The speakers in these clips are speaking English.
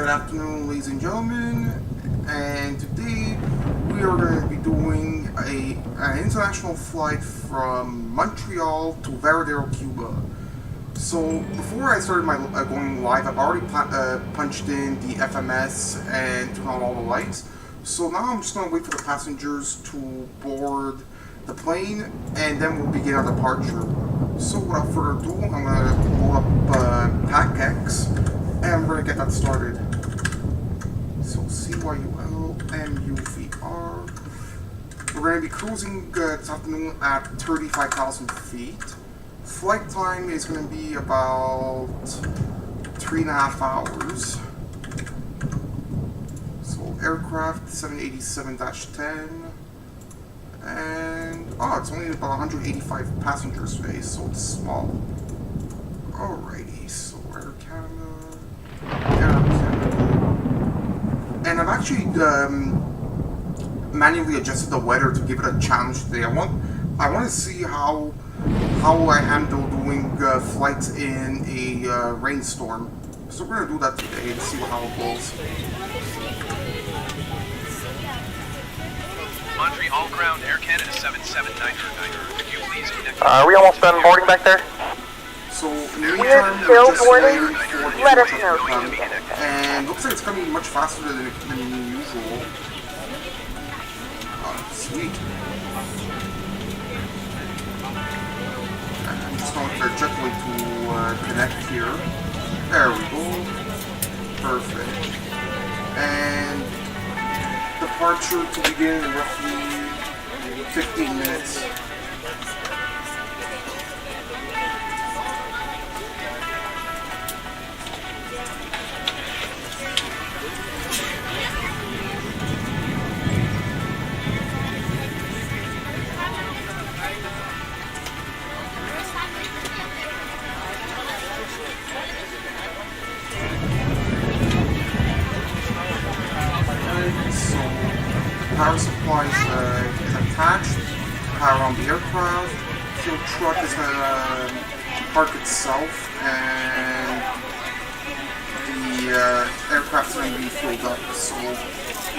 afternoon, ladies and gentlemen, and today we are going to be doing an international flight from Montreal to Varadero, Cuba. So before I started my going live, I've already punched in the FMS and turned on all the lights. So now I'm just going to wait for the passengers to board the plane, and then we'll begin our departure. So without further ado, I'm going to load up Takeoff, and we're going to get that started. So CYUL, MUVR. We're going to be cruising this afternoon at 35,000 feet. Flight time is going to be about 3.5 hours. So aircraft 787-10. And it's only about 185 passenger space, so it's small. Alrighty, so Air Canada. And I've actually manually adjusted the weather to give it a challenge today. I want to see how I handle doing flights in a rainstorm. So we're gonna do that today to see how it goes. Montreal ground, Air Canada 779er. Could you please connect? Are we almost done boarding back there? So, in the We're meantime, still just boarding. for Let us know. and looks like it's coming much faster than usual. Sweet. And I'm just going for JetWay to connect here. There we go. Perfect. And departure to begin in roughly 15 minutes. Power supply is attached, power on the aircraft, fuel truck is going to park itself, and the aircraft is going to be filled up, so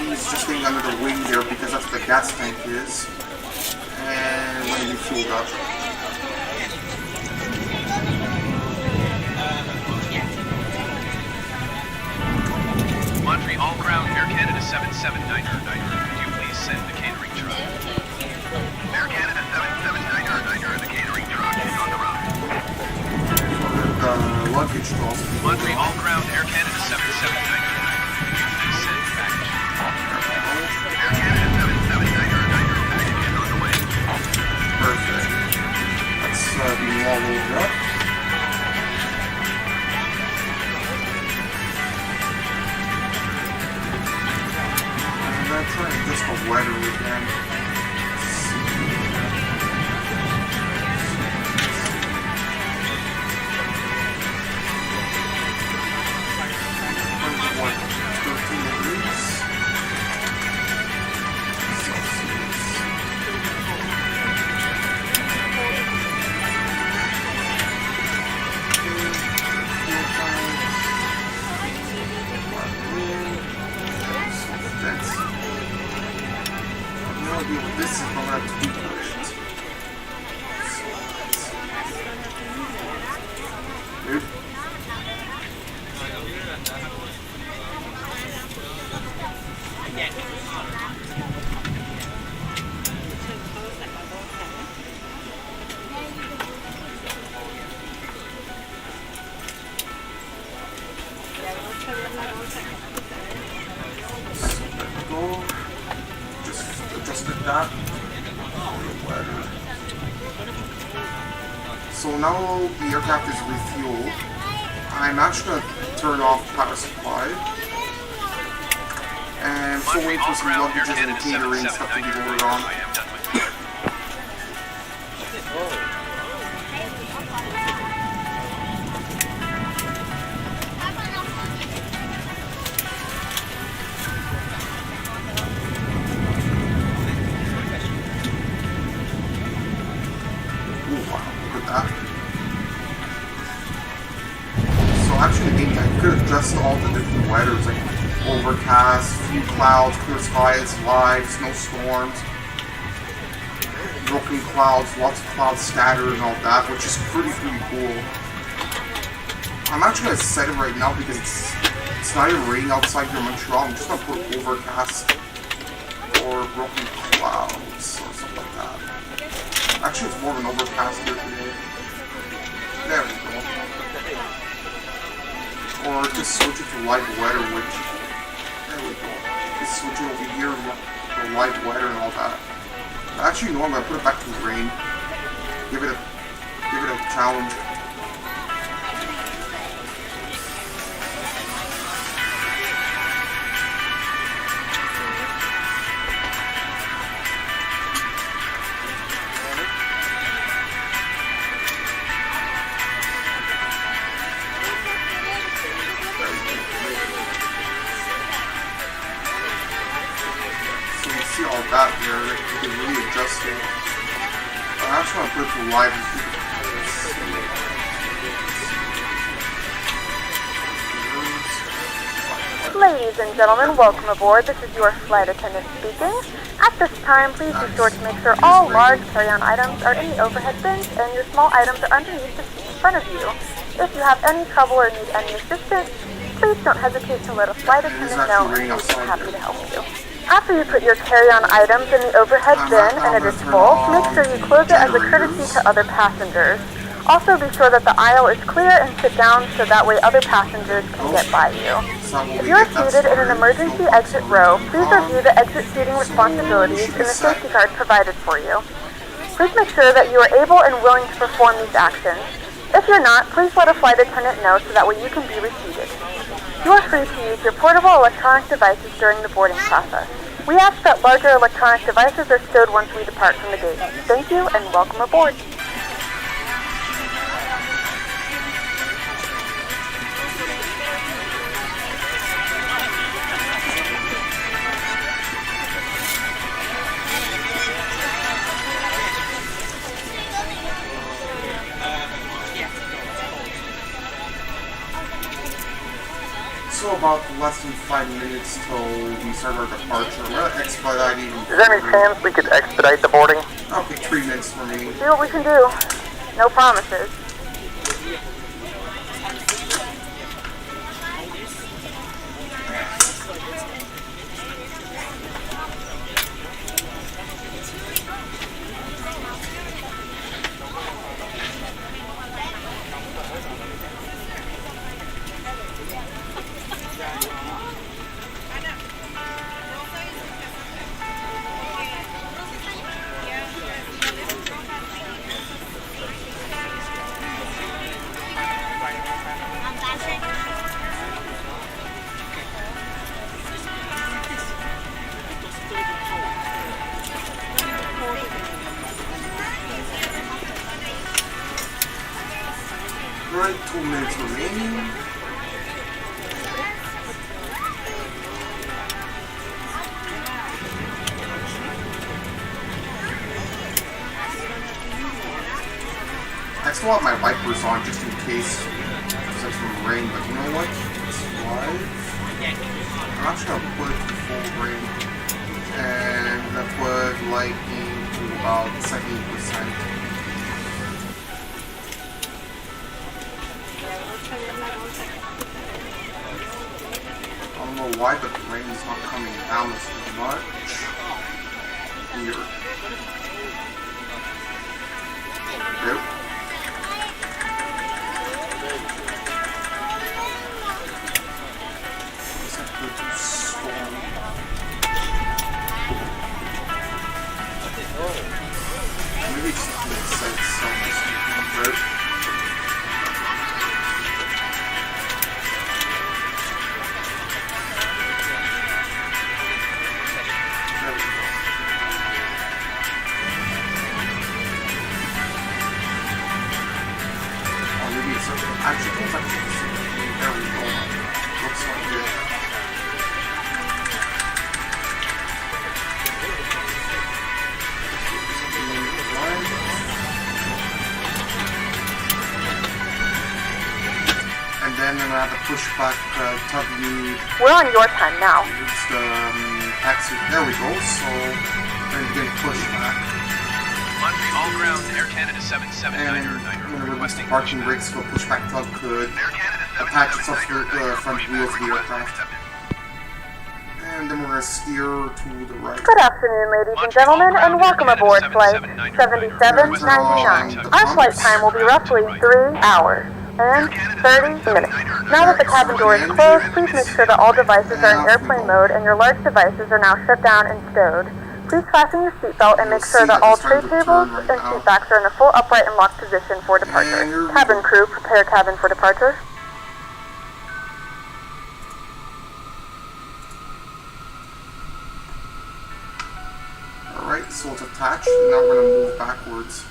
he's just getting under the wing there because that's what the gas tank is, and going to be filled up. Montreal ground, Air Canada 779er. Send the catering truck. Air Canada 779er, the catering truck is on the road. Luggage drop. Montreal ground, Air Canada 779er. Please send the package. Air Canada 779er, package is on the way. Perfect. Let's be all loaded up. I'm trying to adjust the weather again. What, 13 degrees Celsius. This is what I have to do with it. Dude. So there we go. Just adjusted that. So now the aircraft is refueled. I'm actually going to turn off power supply. And I'm still waiting for some luggages and catering stuff to be loaded on. actually think I could adjust all the different weathers, like overcast, few clouds, clear skies, live, snowstorms, broken clouds, lots of clouds scattered and all that, which is pretty cool. I'm actually gonna set it right now because it's not even raining outside here in Montreal. I'm just gonna put overcast or broken clouds or something like that. Actually, it's more of an overcast here today. There we go. Or just switch it to live weather, which there we go. Just switch it over here to live weather and all that. Actually, no, I'm gonna put it back to rain. Give it a challenge. All that here, you can really adjust it. I actually want to put it to live. Ladies and gentlemen, welcome aboard. This is your flight attendant speaking. At this time, please be sure to make sure all large carry-on items are in the overhead bins and your small items are underneath the seat in front of you. If you have any trouble or need any assistance, please don't hesitate to let a flight attendant know and we'll be happy to help you. After you put your carry-on items in the overhead bin and it is full, make sure you close it as a courtesy to other passengers. Also be sure that the aisle is clear and sit down so that way other passengers can get by you. If you are seated in an emergency exit row, please review the exit seating responsibilities and the safety card provided for you. Please make sure that you are able and willing to perform these actions. If you're not, please let a flight attendant know so that way you can be reseated. You are free to use your portable electronic devices during the boarding process. We ask that larger electronic devices are stowed once we depart from the gate. Thank you and welcome aboard. So about less than 5 minutes till we start our departure. We're gonna expedite even. Is there any chance we could expedite the boarding? Okay, 3 minutes for me. See what we can do. No promises. Right, 2 minutes remaining. I still have my wipers on just in case there's some rain, but you know what? It's live. I'm actually gonna put it to full rain. And I'm gonna put lighting to about 70%. I don't know why, but the rain is not coming down as much. Weird. Nope. Storm. Maybe it's something that says something. Actually, things like this. There we go. Looks like it. And then I'm gonna have to push back tug lead. We're on your time now. It's the taxi. There we go. So we're going to begin push back. Montreal ground, Air Canada And 779er, I'm going to release requesting the parking brakes so push back tug could Air Canada attach itself to the 779er, front wheels of the request aircraft. accepted. And then we're going to steer to the right. Good afternoon, ladies and gentlemen, and welcome aboard Flight 7799. Our flight time will be roughly 3 hours and 30 minutes. Now that the cabin door is closed, please make sure that all devices are in airplane mode and your large devices are now shut down and stowed. Please fasten your seatbelt and make sure that all tray tables and seat backs are in a full upright and locked position for departure. Cabin crew, prepare cabin for departure. Alright, so it's attached, and now we're going to move backwards.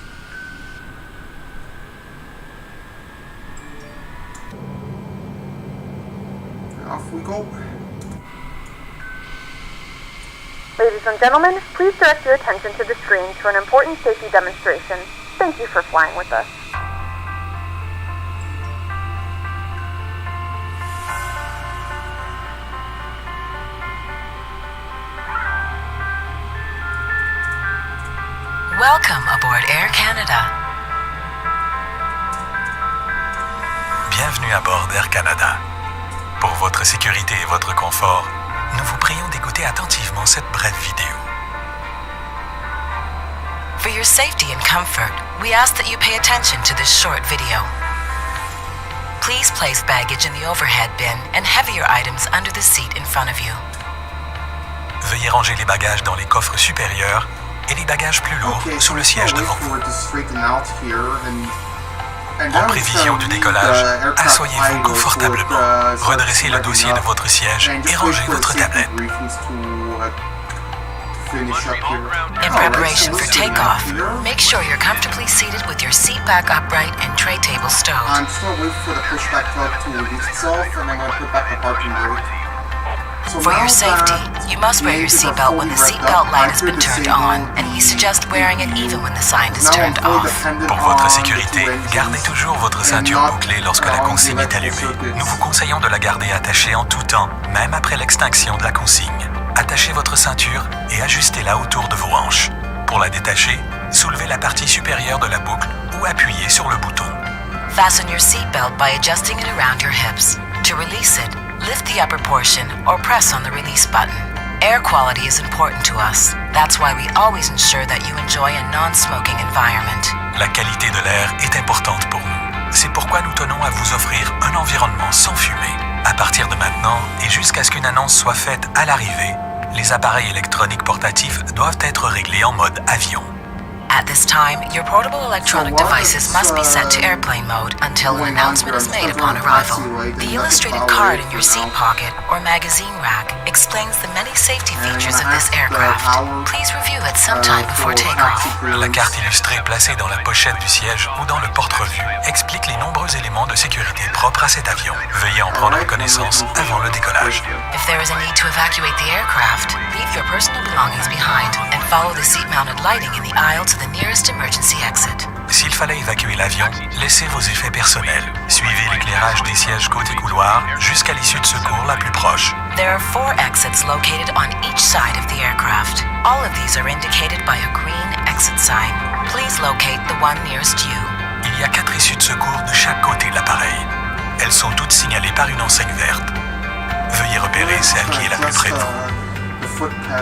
And off we go. Ladies and gentlemen, please direct your attention to the screen to an important safety demonstration. Thank you for flying with us. Welcome aboard Air Canada. Bienvenue à bord d'Air Canada. Pour votre sécurité et votre confort, nous vous prions d'écouter attentivement cette brève vidéo. For your safety and comfort, we ask that you pay attention to this short video. Please place baggage in the overhead bin and heavier items under the seat in front of you. Veuillez ranger les bagages dans les coffres supérieurs et les bagages plus lourds sous le siège devant vous. En prévision du décollage, asseyez-vous confortablement, redressez le dossier de votre siège et rangez votre tablette. In preparation for takeoff, make sure you're comfortably seated with your seat back upright and tray table stowed. I'm just going to wait for the pushback tug to release itself, and I'm going to put back the parking brake. So For your safety, you must wear your seatbelt when the seatbelt light has been turned on, and we suggest wearing it even when the sign is turned off. Pour votre sécurité, gardez toujours votre ceinture bouclée lorsque la consigne est allumée. Nous vous conseillons de la garder attachée en tout temps, même après l'extinction de la consigne. Attachez votre ceinture et ajustez-la autour de vos hanches. Pour la détacher, soulevez la partie supérieure de la boucle ou appuyez sur le bouton. Fasten your seatbelt by adjusting it around your hips. To release it, lift the upper portion or press on the release button. Air quality is important to us. That's why we always ensure that you enjoy a non-smoking environment. La qualité de l'air est importante pour nous. C'est pourquoi nous tenons à vous offrir un environnement sans fumée. À partir de maintenant et jusqu'à ce qu'une annonce soit faite à l'arrivée, les appareils électroniques portatifs doivent être réglés en mode avion. At this time, your portable electronic devices must be set to airplane mode until an announcement is made upon arrival. The illustrated card in your seat pocket or magazine rack explains the many safety features of this aircraft. Please review it sometime before takeoff. La carte illustrée placée dans la pochette du siège ou dans le porte-revue explique les nombreux éléments de sécurité propres à cet avion. Veuillez en prendre connaissance avant le décollage. If there is a need to evacuate the aircraft, leave your personal belongings behind and follow the seat-mounted lighting in the aisle to the nearest emergency exit. S'il fallait évacuer l'avion, laissez vos effets personnels. Suivez l'éclairage des sièges côté couloir jusqu'à l'issue de secours la plus proche. There are 4 exits located on each side of the aircraft. All of these are indicated by a green exit sign. Please locate the one nearest you. Il y a 4 issues de secours de chaque côté de l'appareil. Elles sont toutes signalées par une enseigne verte. Veuillez repérer celle qui est la plus près de vous.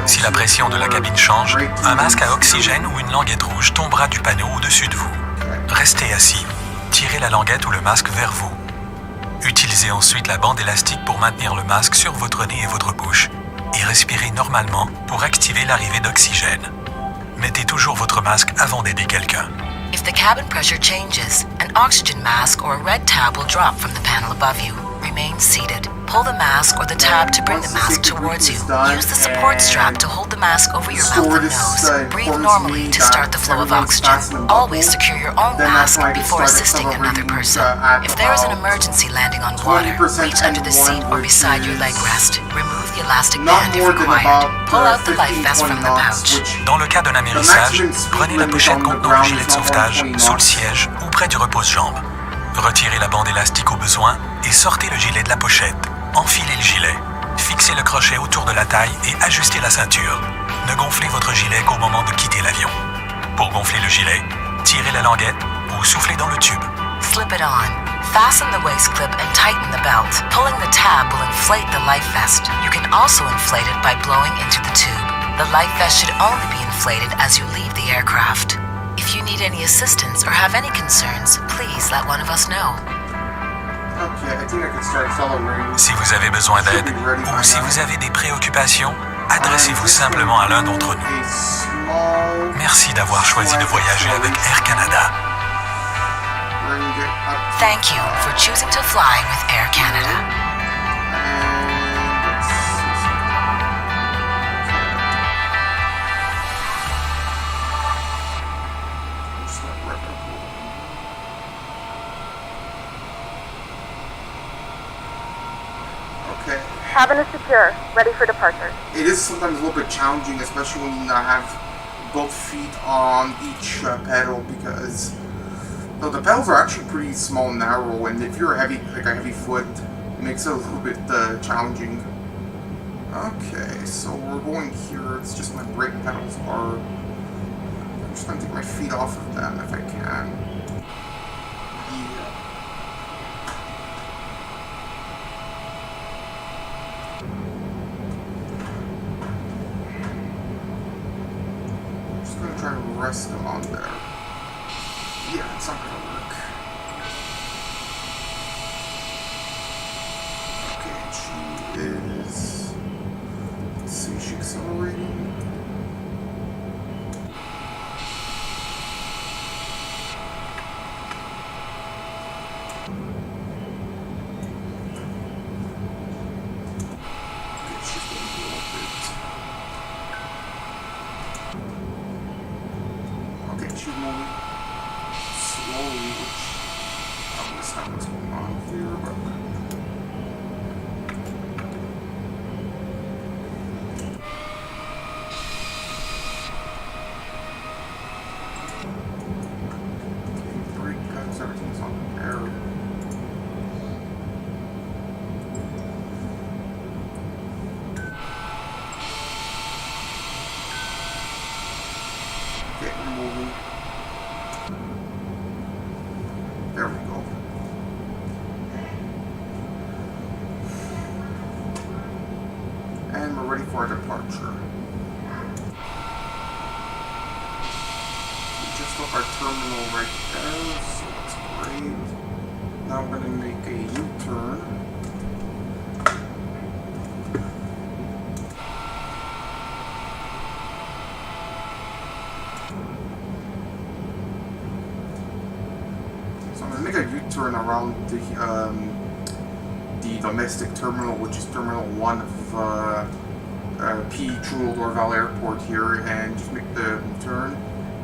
Si la pression de la cabine change, un masque à oxygène ou une languette rouge tombera du panneau au-dessus de vous. Restez assis. Tirez la languette ou le masque vers vous. Utilisez ensuite la bande élastique pour maintenir le masque sur votre nez et votre bouche et respirez normalement pour activer l'arrivée d'oxygène. Mettez toujours votre masque avant d'aider quelqu'un. If the cabin pressure changes, an oxygen mask or a red tab will drop from the panel above you. Remain seated. Pull the mask or the tab to bring the mask towards you. Use the support strap to hold the mask over your mouth and nose. Breathe normally to start the flow of oxygen. Always secure your own mask before assisting another person. If there is an emergency landing on water, reach under the seat or beside your leg rest. Remove the elastic band if required. Pull out the life vest from the pouch. Dans le cas d'un amérissage, prenez la pochette contenant le gilet de sauvetage sous le siège ou près du repose-jambes. Retirez la bande élastique au besoin et sortez le gilet de la pochette. Enfilez le gilet. Fixez le crochet autour de la taille et ajustez la ceinture. Ne gonflez votre gilet qu'au moment de quitter l'avion. Pour gonfler le gilet, tirez la languette ou soufflez dans le tube. Slip it on. Fasten the waist clip and tighten the belt. Pulling the tab will inflate the life vest. You can also inflate it by blowing into the tube. The life vest should only be inflated as you leave the aircraft. If you need any assistance or have any concerns, please let one of us know. Okay, I think I can start accelerating. Si vous avez besoin d'aide ou si vous avez des préoccupations, adressez-vous simplement à l'un d'entre nous. Merci d'avoir choisi de voyager avec Air Canada. Thank you for choosing to fly with Air Canada. Okay. Cabin is secure, ready for departure. It is sometimes a little bit challenging, especially when you have both feet on each pedal, because the pedals are actually pretty small and narrow, and if you're heavy, like a heavy foot, it makes it a little bit challenging. Okay, so we're going here. It's just my brake pedals are. I'm just gonna take my feet off of them if I can. Yeah. I'm just gonna try to rest them on there. Yeah, it's not gonna work. Okay, she is. Let's see, is she accelerating? Okay, she's going a little bit. Okay, she's moving slowly, which that's not what's going on here, but brake pads, everything's on there. Okay, we're moving. There we go. And we're ready for our departure. We just took our terminal right there, so that's great. Now I'm going to make a U-turn. So I'm going to make a U-turn around the domestic terminal, which is Terminal 1 of CYUL Dorval Airport here, and just make the turn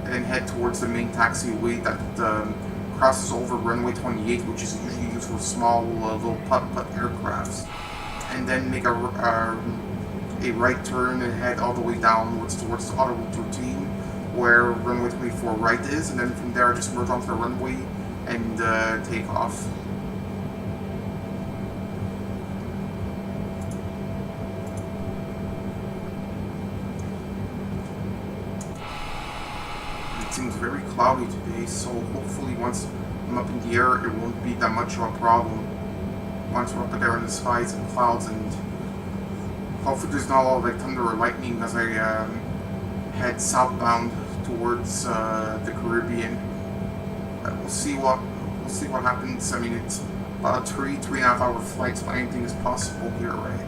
and head towards the main taxiway that crosses over runway 28, which is usually used for small little putt-putt aircrafts, and then make a right turn and head all the way downwards towards the auto route 13 where runway 24 right is, and then from there I just merge onto the runway and take off. It seems very cloudy today, so hopefully once I'm up in the air it won't be that much of a problem. Once we're up there in the skies and clouds, and hopefully there's not a lot of like thunder or lightning as I head southbound towards the Caribbean. We'll see what happens. I mean, it's about a 3.5 hour flight, so anything is possible here, right?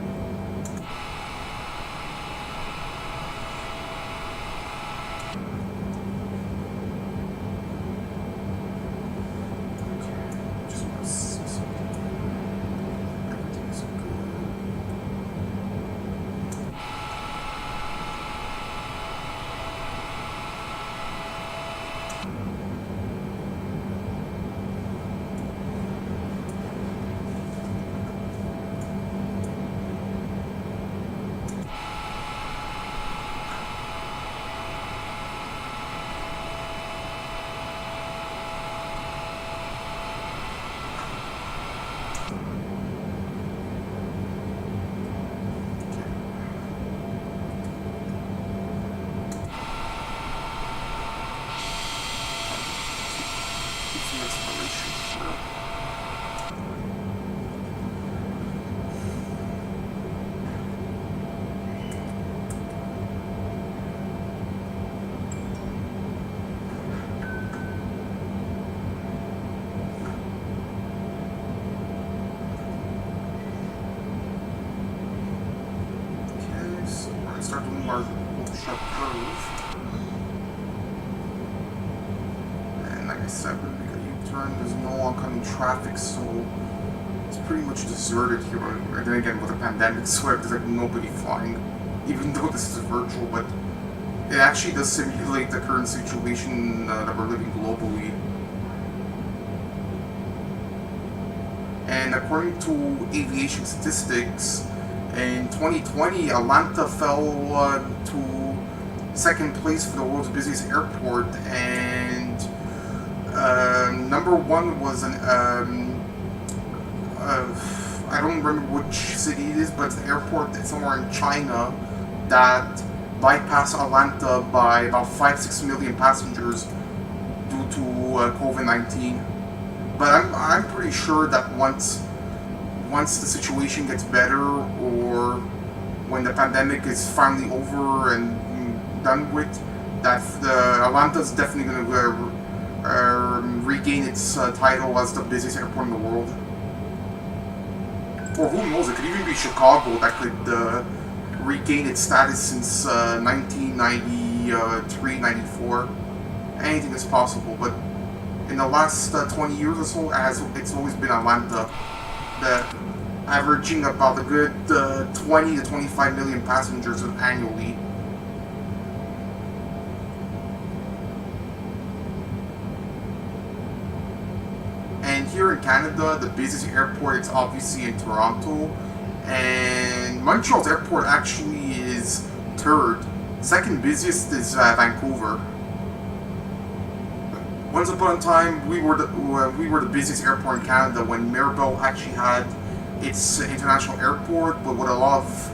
the exploration here. Start doing our little sharp curve. And like I said, when we make a U-turn, there's no oncoming traffic, so it's pretty much deserted here. And then again, with the pandemic, so there's like nobody flying, even though this is virtual, but it actually does simulate the current situation that we're living globally. And according to aviation statistics, in 2020, Atlanta fell to second place for the world's busiest airport, and number one was an I don't remember which city it is, but it's an airport that's somewhere in China that bypassed Atlanta by about 5-6 million passengers due to COVID-19. But I'm pretty sure that once the situation gets better, or when the pandemic is finally over and done with, that Atlanta's definitely going to regain its title as the busiest airport in the world. Or who knows, it could even be Chicago that could regain its status since 1993, 94. Anything is possible, but in the last 20 years or so, it's always been Atlanta, averaging about a good 20 to 25 million passengers annually. And here in Canada, the busiest airport is obviously in Toronto, and Montreal's airport actually is third. Second busiest is Vancouver. Once upon a time, we were the busiest airport in Canada when Mirabel actually had its international airport, but with a lot of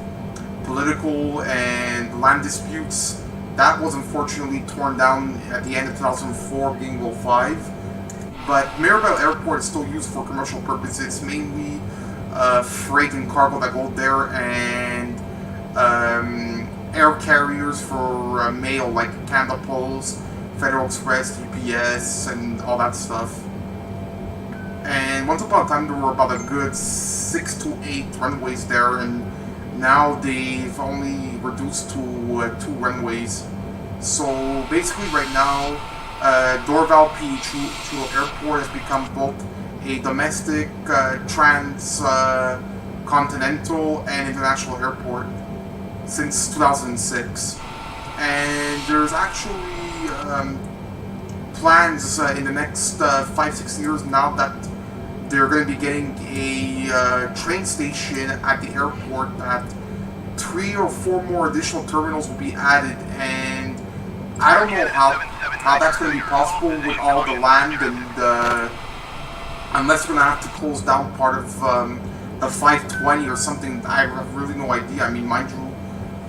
political and land disputes, that was unfortunately torn down at the end of 2004, beginning of 2005. But Mirabel Airport is still used for commercial purposes. It's mainly freight and cargo that go there, and air carriers for mail like Caanda Post, Federal Express, UPS, and all that stuff. And once upon a time, there were about a good 6 to 8 runways there, and now they've only reduced to 2 runways. So basically, right now, Dorval Chulo Airport has become both a domestic, trans-continental, and international airport since 2006. And there's actually plans in the next 5-6 years now that they're going to be getting a train station at the airport, that 3 or 4 more additional terminals will be added, and I don't know how that's going to be possible with all the land, and unless we're going to have to close down part of the 520 or something. I have really no idea. I mean, mind you,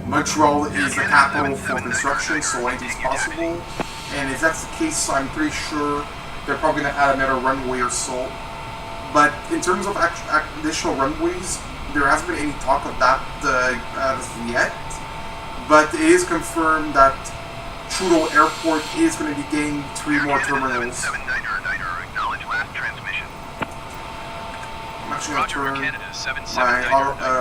Montreal is the capital for construction, so anything's possible. And if that's the case, I'm pretty sure they're probably going to add another runway or so. But in terms of additional runways, there hasn't been any talk of that as yet. But it is confirmed that Trudeau Airport is going to be getting 3 more terminals. I'm actually going to turn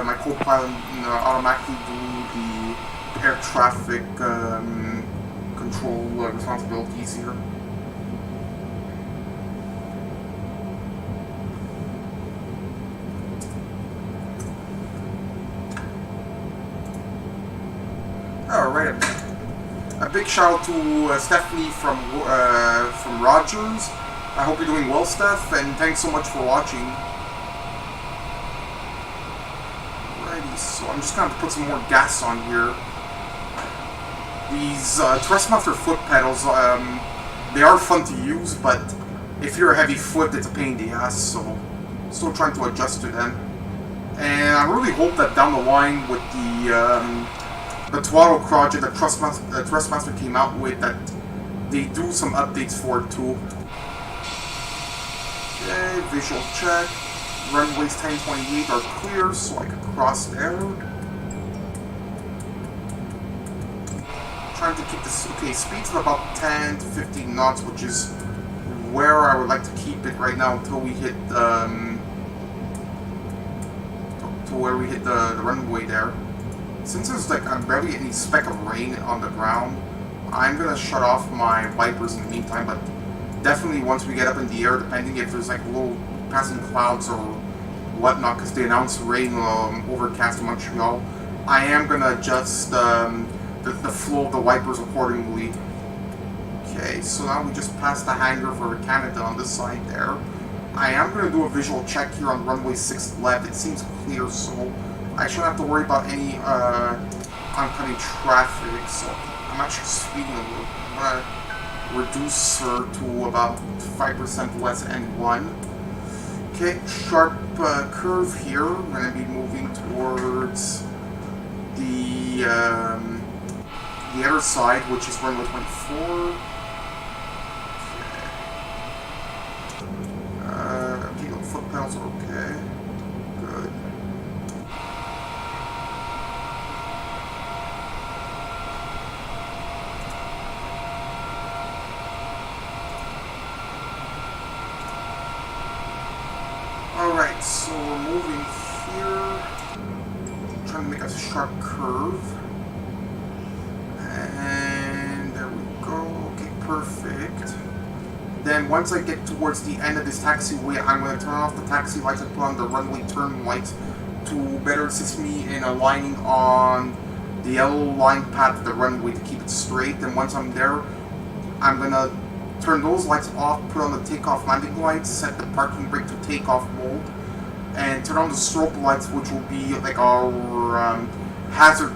my co-pilot automatically do the air traffic control responsibilities here. Alright, a big shout out to Stephanie from Rogers. I hope you're doing well, Steph, and thanks so much for watching. Alrighty, so I'm just going to put some more gas on here. These Thrustmaster foot pedals, they are fun to use, but if you're a heavy foot, it's a pain in the ass, so still trying to adjust to them. And I really hope that down the line with the throttle project that Thrustmaster came out with, that they do some updates for it too. visual check. Runways 1028 are clear, so I can cross there. Trying to keep this, okay, speed's at about 10 to 15 knots, which is where I would like to keep it right now until we hit, to where we hit the runway there. Since there's like barely any speck of rain on the ground, I'm gonna shut off my wipers in the meantime, but definitely once we get up in the air, depending if there's like little passing clouds or whatnot, because they announced rain overcast in Montreal, I am gonna adjust the flow of the wipers accordingly. Okay, so now we just passed the hangar for Caanda on this side there. I am going to do a visual check here on runway 6 left. It seems clear, so I shouldn't have to worry about any oncoming traffic. So I'm actually speeding a little. I'm going to reduce her to about 5% less N1. Okay, sharp curve here. We're going to be moving towards the other side, which is runway 24. Okay, the foot pedals are okay. Good. Alright, so we're moving here. Trying to make a sharp curve. And there we go. Okay, perfect. Then once I get towards the end of this taxiway, I'm going to turn off the taxi lights and put on the runway turn lights to better assist me in aligning on the yellow line path of the runway to keep it straight. Then once I'm there, I'm going to turn those lights off, put on the takeoff landing lights, set the parking brake to takeoff mode, and turn on the strobe lights, which will be like our hazard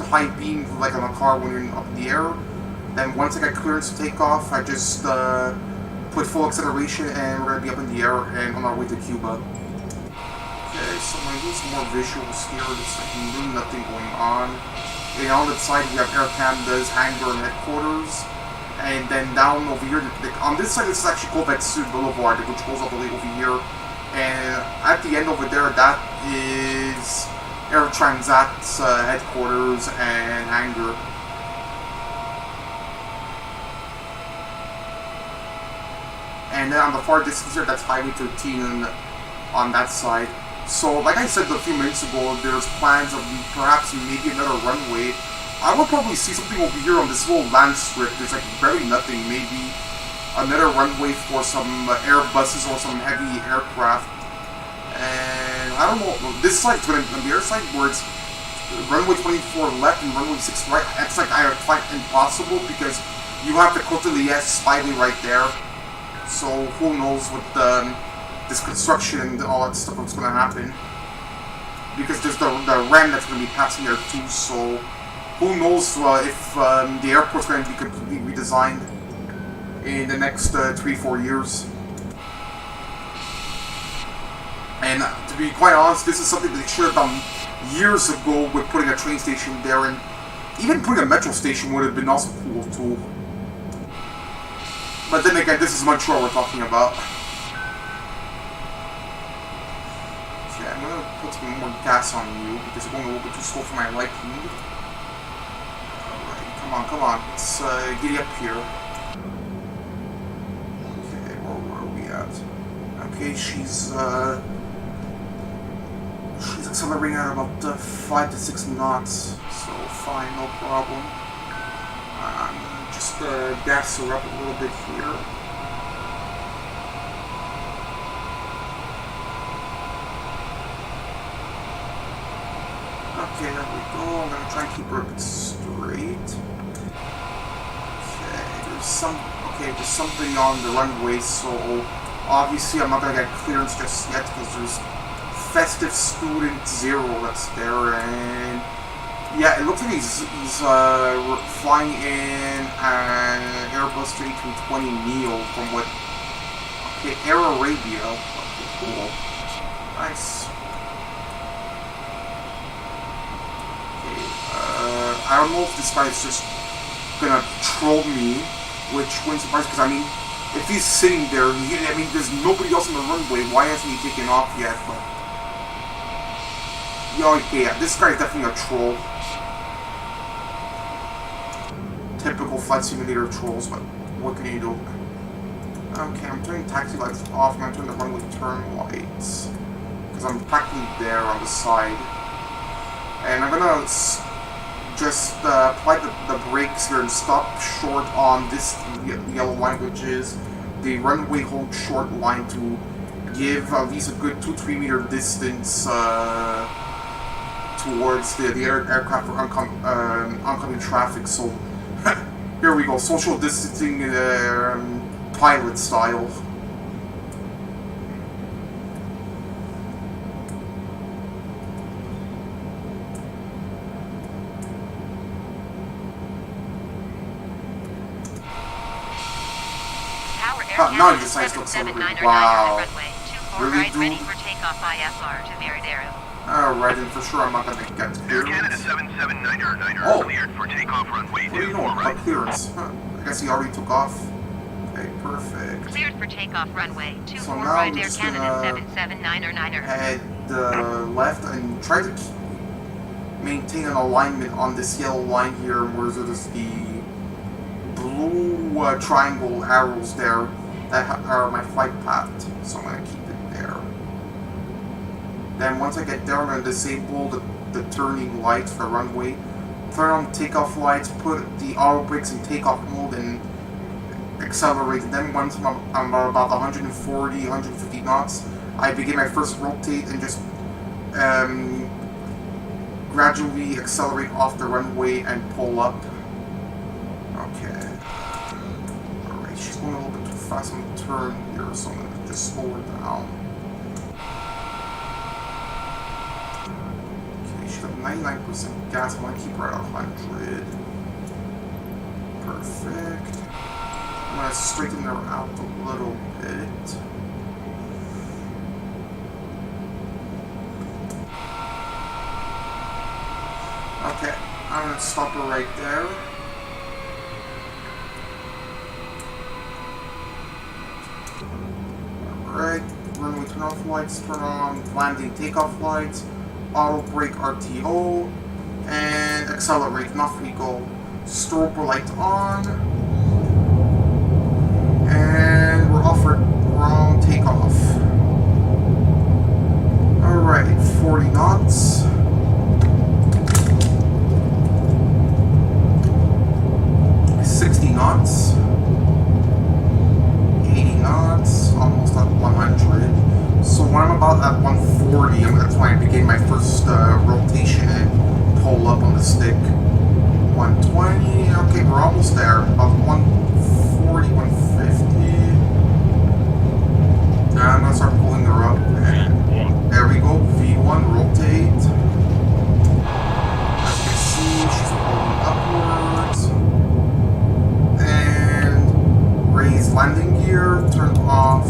high beam, like on a car when you're up in the air. Then once I get clearance to take off, I just put full acceleration and we're going to be up in the air and on our way to Cuba. Okay, so I'm going to do some more visuals here. There's like really nothing going on. And on the side we have Air Canada's hangar and headquarters. And then down over here, on this side this is actually called Varadero Boulevard, which goes all the way over here. And at the end over there, that is Air Transat's headquarters and hangar. And then on the far distance here, that's Highway 13 on that side. So, like I said a few minutes ago, there's plans of perhaps maybe another runway. I will probably see something over here on this little land strip. There's like barely nothing. Maybe another runway for some Airbuses or some heavy aircraft. And I don't know, this side's going to be on the other side where it's runway 24 left and runway 6 right. It's like I find impossible because you have the Côte de l'Est slightly right there. So who knows with this construction and all that stuff what's going to happen. Because there's the ram that's going to be passing there too, so who knows if the airport's going to be completely redesigned in the next 3-4 years. And to be quite honest, this is something that they should have done years ago with putting a train station there, and even putting a metro station would have been also cool too. But then again, this is Montreal we're talking about. Okay, I'm gonna put some more gas on you because you're going a little bit too slow for my liking. Alright, come on, let's get up here. Okay, where are we at? Okay, she's accelerating at about 5 to 6 knots, so fine, no problem. Just gas her up a little bit here. Okay, there we go. I'm gonna try and keep her a bit straight. Okay, there's something on the runway, so obviously I'm not gonna get clearance just yet because there's Festive Student 0 that's there, and yeah, it looks like he's flying in an Airbus A320 Neo from what... Okay, Air Arabia. Okay, cool. Nice. Okay, I don't know if this guy is just gonna troll me, which wouldn't surprise, because I mean, if he's sitting there, I mean, there's nobody else on the runway. Why hasn't he taken off yet? But yeah, this guy's definitely a troll. Typical flight simulator trolls, but what can you do? Okay, I'm turning taxi lights off. I'm going to turn the runway turn lights because I'm practically there on the side, and I'm gonna just apply the brakes here and stop short on this yellow line, which is the runway hold short line, to give at least a good 2-3 meter distance towards the other aircraft for oncoming traffic. So here we go, social distancing pilot style. Now he decides to accelerate. Wow. Really, dude? Ready for takeoff IFR to Varadero. Alright, and for sure I'm not gonna get clearance. Air Canada 779er, Oh. cleared for takeoff runway What do you 24 know right. about clearance? Huh. I guess he already took off. Okay, perfect. Cleared for takeoff runway So 24 now right I'm Air just Canada gonna 779er. head left and try to maintain an alignment on this yellow line here, where there's the blue triangle arrows there that are my flight path. So I'm gonna keep it there. Then once I get there, I'm going to disable the turning lights for the runway, turn on the takeoff lights, put the auto brakes in takeoff mode, and accelerate. And then once I'm about 140, 150 knots, I begin my first rotate and just gradually accelerate off the runway and pull up. Okay. Alright, she's going a little bit too fast on the turn here, so I'm going to just slow her down. 99% gas. I want to keep her at 100. Perfect. I'm going to straighten her out a little bit. Okay, I'm going to stop her right there. Alright, runway turn off lights, turn on landing takeoff lights, auto brake RTO, and accelerate, and off we go. Strobe light on, and we're on takeoff. Alright, 40 knots. 60 knots. 80 knots, almost at 100. So when I'm about at 140, that's when I begin my first rotation and pull up on the stick. 120, okay, we're almost there. About 140, 150. Now I'm gonna start pulling her up. There we go, V1, rotate. As you can see, she's pulling upwards. And raise landing gear, turn off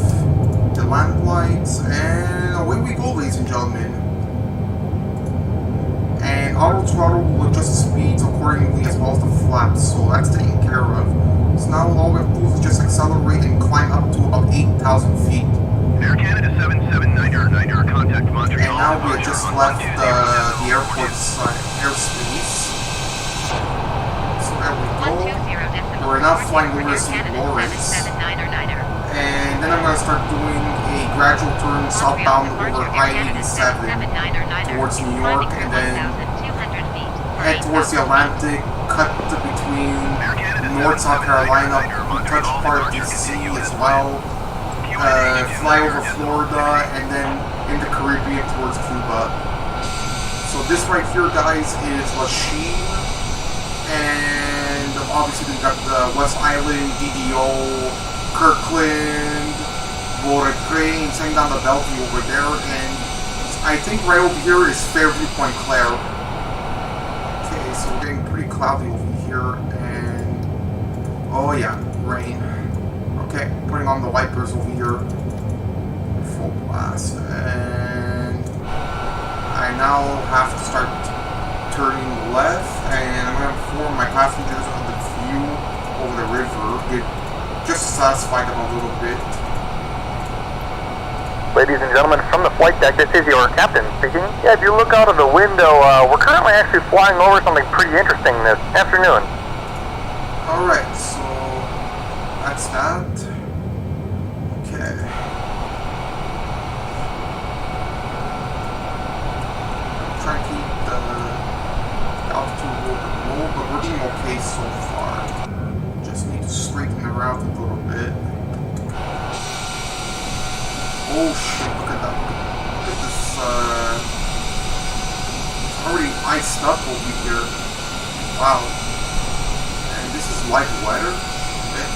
the land lights, and away we go, ladies and gentlemen. And auto throttle will adjust the speeds accordingly as well as the flaps, so that's taken care of. So now all we have to do is just accelerate and climb up to about 8,000 feet. Air Canada 779er, contact Montreal. And now we have just left the airport's airspace. So there we go. We're now flying over St. Lawrence. And then I'm going to start doing a gradual turn southbound over I-87 towards New York, and then head towards the Atlantic, cut between North South Carolina, touch part of DC as well, fly over Florida, and then in the Caribbean towards Cuba. So this right here, guys, is Lachine, and obviously we got the West Island, DDO, Kirkland, Varadero, same down the Bellevue over there, and I think right over here is Fairview Point Claire. Okay, so we're getting pretty cloudy over here, and oh yeah, rain. Okay, putting on the wipers over here, full blast, and I now have to start turning left, and I'm going to inform my passengers of the view over the river. just to satisfy them a little bit. Ladies and gentlemen, from the flight deck, this is your captain speaking. Yeah, if you look out of the window, we're currently actually flying over something pretty interesting this afternoon. Alright, so that's that. Okay. I'm trying to keep the altitude a little bit low, but we're doing okay so far. Just need to straighten the route a little bit. Oh shit, look at that. Look at this, it's already iced up over here. Wow. And this is light weather. Shit.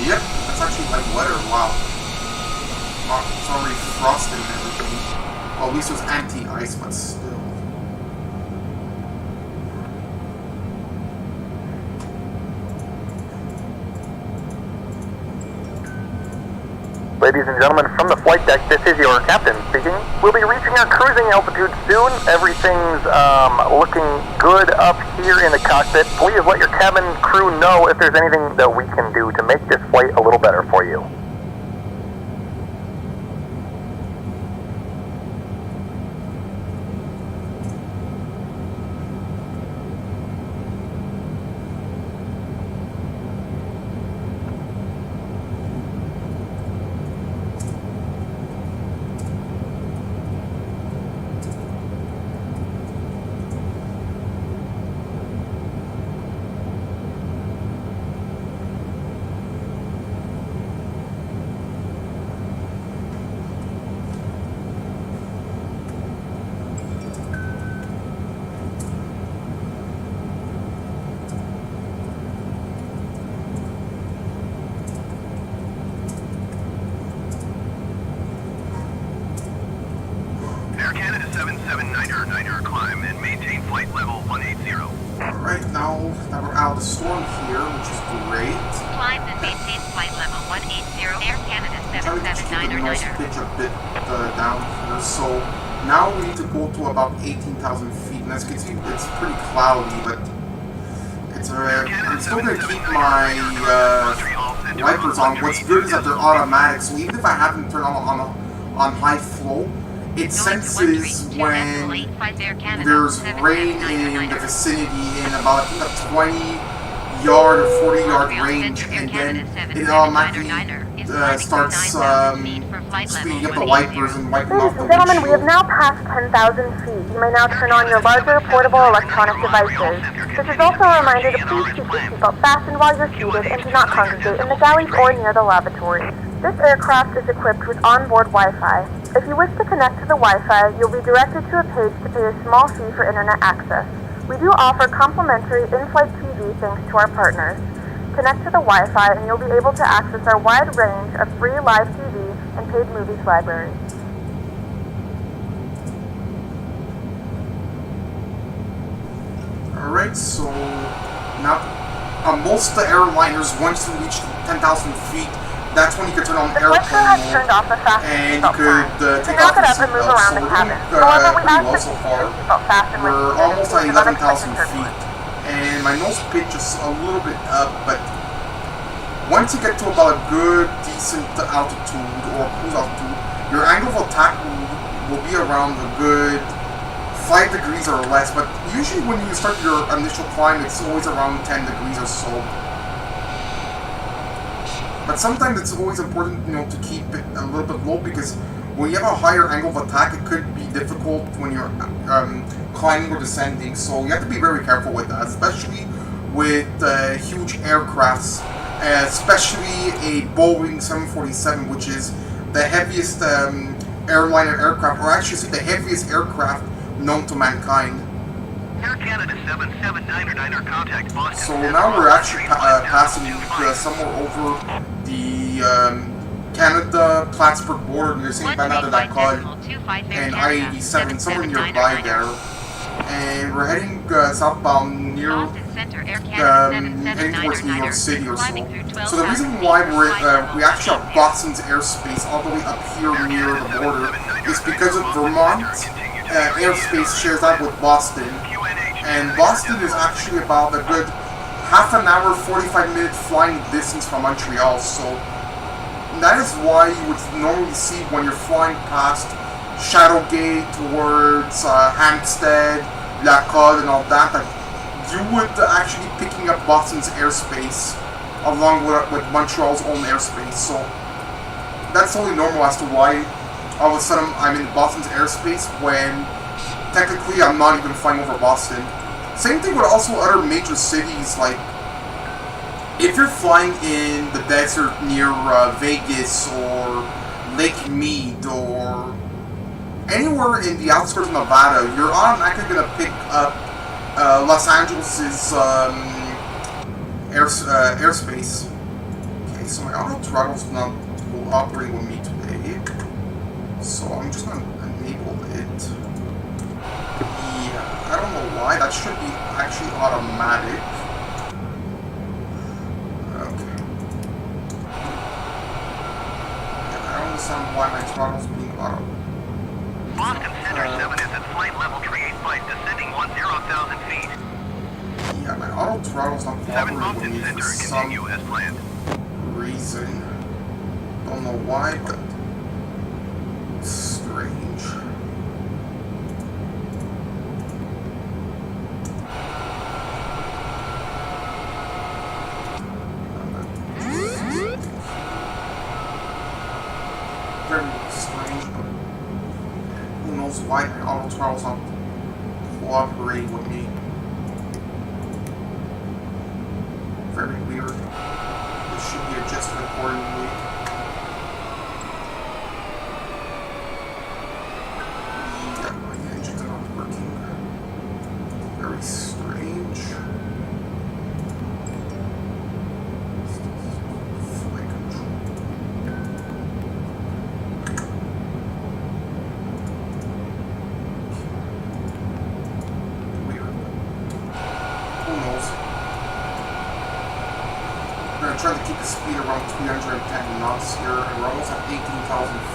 Yep, that's actually light weather, wow. It's already frosted and everything. Well, at least it was anti-ice, but still. Ladies and gentlemen, from the flight deck, this is your captain speaking. We'll be reaching our cruising altitude soon. Everything's looking good up here in the cockpit. Please let your cabin crew know if there's anything that we can do to make this flight a little better for you. Air Canada 779er, climb and maintain flight level 180. Alright, now that we're out of the storm here, which is great. Climb and maintain flight level 180. Air Canada Trying to keep the nose 779er. pitch a bit down here. So now we need to go to about 18,000 feet. And as you can see, it's pretty cloudy, but it's I'm still going to keep my wipers on. What's good is that they're automatic, so even if I haven't turned on high flow, it senses when there's rain in the vicinity in about, I think, a 20-yard or 40-yard range, and then it automatically starts speeding up the wipers and wiping off Ladies the and gentlemen, we have windshield. now passed 10,000 feet. You may now turn on your larger portable electronic devices. This is also a reminder to please keep your seatbelt fastened while you're seated and do not congregate in the galleys or near the lavatories. This aircraft is equipped with onboard Wi-Fi. If you wish to connect to the Wi-Fi, you'll be directed to a page to pay a small fee for internet access. We do offer complimentary in-flight TV thanks to our partners. Connect to the Wi-Fi and you'll be able to access our wide range of free live TV and paid movies library. Alright, so now most of the airliners, once you reach 10,000 feet, that's when you can turn on The airplane Flight has turned mode, off the fast and you seatbelt could sign. take Now off get your up and move seatbelt. around So the we're cabin. doing However, we pretty ask well that so you keep far. your seatbelt fastened when We're seated in almost at case of unexpected 11,000 turbulence. feet, and my nose pitch is a little bit up, but once you get to about a good, decent altitude or cruise altitude, your angle of attack will be around a good 5 degrees or less, but usually when you start your initial climb, it's always around 10 degrees or so. But sometimes it's always important, to keep it a little bit low, because when you have a higher angle of attack, it could be difficult when you're climbing or descending. So you have to be very careful with that, especially with huge aircrafts, especially a Boeing 747, which is the heaviest airliner aircraft, or actually the heaviest aircraft known to mankind. Air Canada 779er, contact Boston. So now we're actually passing somewhere over the Canada-Plattsburgh border near St. Bernard-de-la-Colle and I-87, somewhere nearby there. And we're heading southbound near heading towards New York City or so. So the reason why we actually have Boston's airspace all the way up here near the border is because of Vermont airspace shares that with Boston. And Boston is actually about a good half an hour, 45-minute flying distance from Montreal, so that is why you would normally see when you're flying past Shadowgate towards Hampstead, Lacoste, and all that, that you would actually be picking up Boston's airspace along with Montreal's own airspace. So that's only normal as to why all of a sudden I'm in Boston's airspace when technically I'm not even flying over Boston. Same thing with also other major cities, like if you're flying in the desert near Vegas or Lake Mead or anywhere in the outskirts of Nevada, you're automatically going to pick up Los Angeles' airspace. Okay, so my auto throttle's not cooperating with me today, so I'm just going to enable it. Yeah, I don't know why, that should be actually automatic. Why my throttle's being auto. Boston Center 7 is at flight level 385, descending 10,000 feet. Yeah, my auto throttle's not 7 cooperating Boston with me Center, for continue some as planned. reason. Don't know why, but it's strange. Very strange, but who knows why my auto throttle's not cooperating with me. Very weird. It should be adjusted accordingly. Yeah, my engines are not working. Very strange. Flight control. Trying to keep the speed around 310 knots here, and we're almost at 18,000 feet.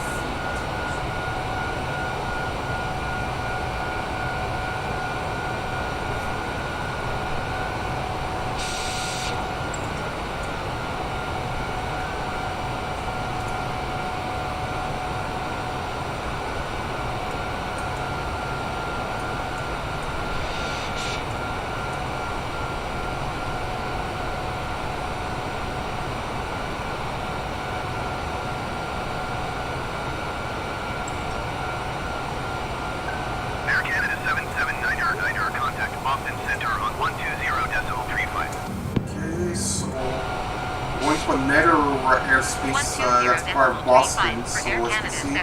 Airspace that's part of Boston, so as you can see,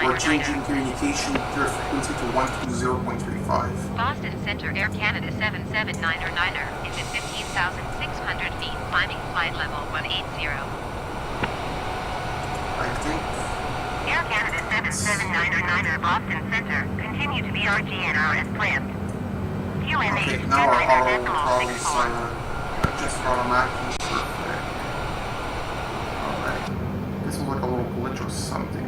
we're changing communication frequency to 120.35. Boston Center Air Canada 779er is at 15,600 feet, climbing flight level 180. I think Air Canada 779er Boston Center, continue to be RGNR as planned. okay, now our auto throttles just automatically perfect. Alright. This was like a little glitch or something.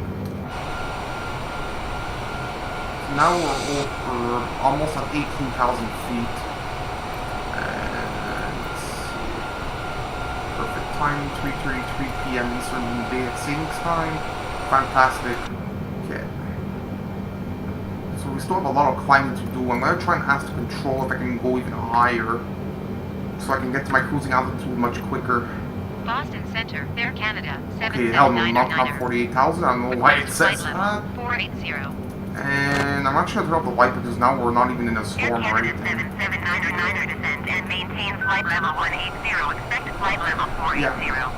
Now we're over almost at 18,000 feet. And let's see. Perfect timing, 3:33 p.m. Eastern Daylight Savings Time. Fantastic. Okay. So we still have a lot of climbing to do. I'm going to try and ask the control if I can go even higher, so I can get to my cruising altitude much quicker. Boston Center, Air Canada, Okay, hell no, not 48,000. I don't know why it says that. 480. And I'm actually going to turn off the light because now we're not even in a storm or anything. 779er descend and maintain flight level 180. Expect flight level 480. Yeah.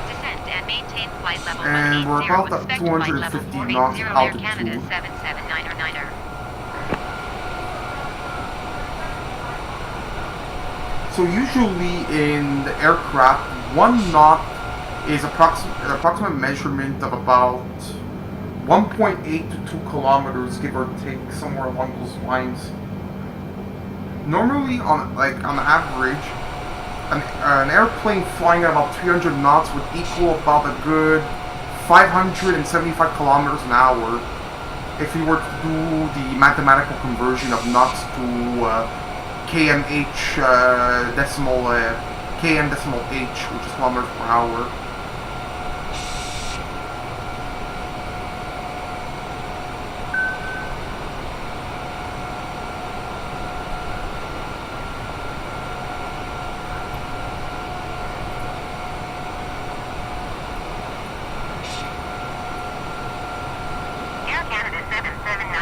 Descend and maintain flight level 180. And we're about at Expect 250 flight level knots 480. Air altitude. Canada 779er. So usually in the aircraft, 1 knot is an approximate measurement of about 1.8 to 2 kilometers, give or take, somewhere along those lines. Normally, on average, an airplane flying at about 300 knots would equal about a good 575 kilometers an hour. if you were to do the mathematical conversion of knots to kmh decimal km decimal h, which is kilometers per hour.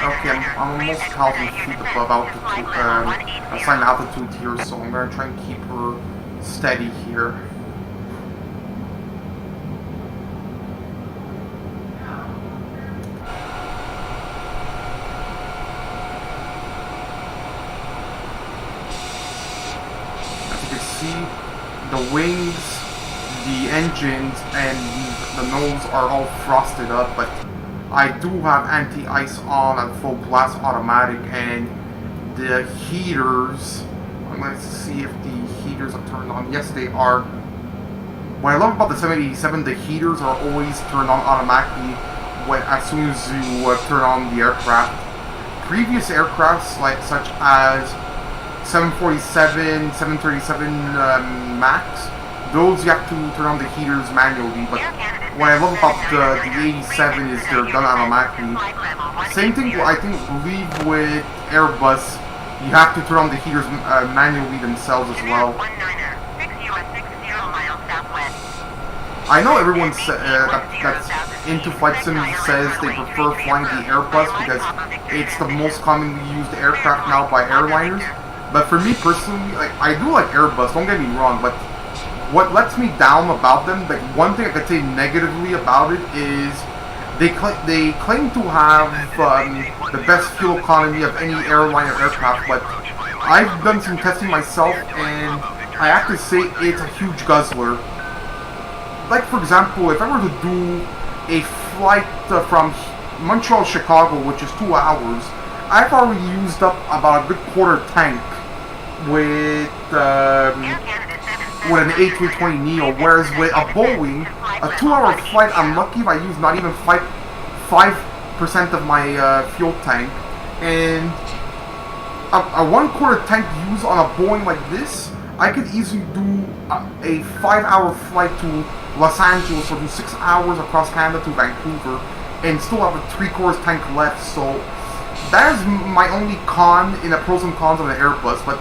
Okay, I'm almost 1,000 feet above altitude, assigned altitude here, so I'm going to try and keep her steady here. As you can see, the wings, the engines, and the nose are all frosted up, but I do have anti-ice on at full blast automatic, and the heaters, I'm going to see if the heaters are turned on. Yes, they are. What I love about the 787, the heaters are always turned on automatically as soon as you turn on the aircraft. Previous aircrafts, such as 747, 737 Max, those you have to turn on the heaters manually, but what I love about the 87 is they're done automatically. Same thing, I believe with Airbus, you have to turn on the heaters manually themselves as well. I know everyone that's into flight sim says they prefer flying the Airbus because it's the most commonly used aircraft now by airliners. But for me personally, I do like Airbus, don't get me wrong, but what lets me down about them, one thing I could say negatively about it is they claim to have the best fuel economy of any airliner aircraft, but I've done some testing myself and I have to say it's a huge guzzler. Like for example, if I were to do a flight from Montreal to Chicago, which is 2 hours, I've already used up about a good quarter tank with an A320neo, whereas with a Boeing, a 2-hour flight, I'm lucky if I use not even 5% of my fuel tank, and a 1/4 tank use on a Boeing like this, I could easily do a 5-hour flight to Los Angeles or do 6 hours across Canada to Vancouver and still have a 3/4 tank left. So that is my only con in the pros and cons of an Airbus, but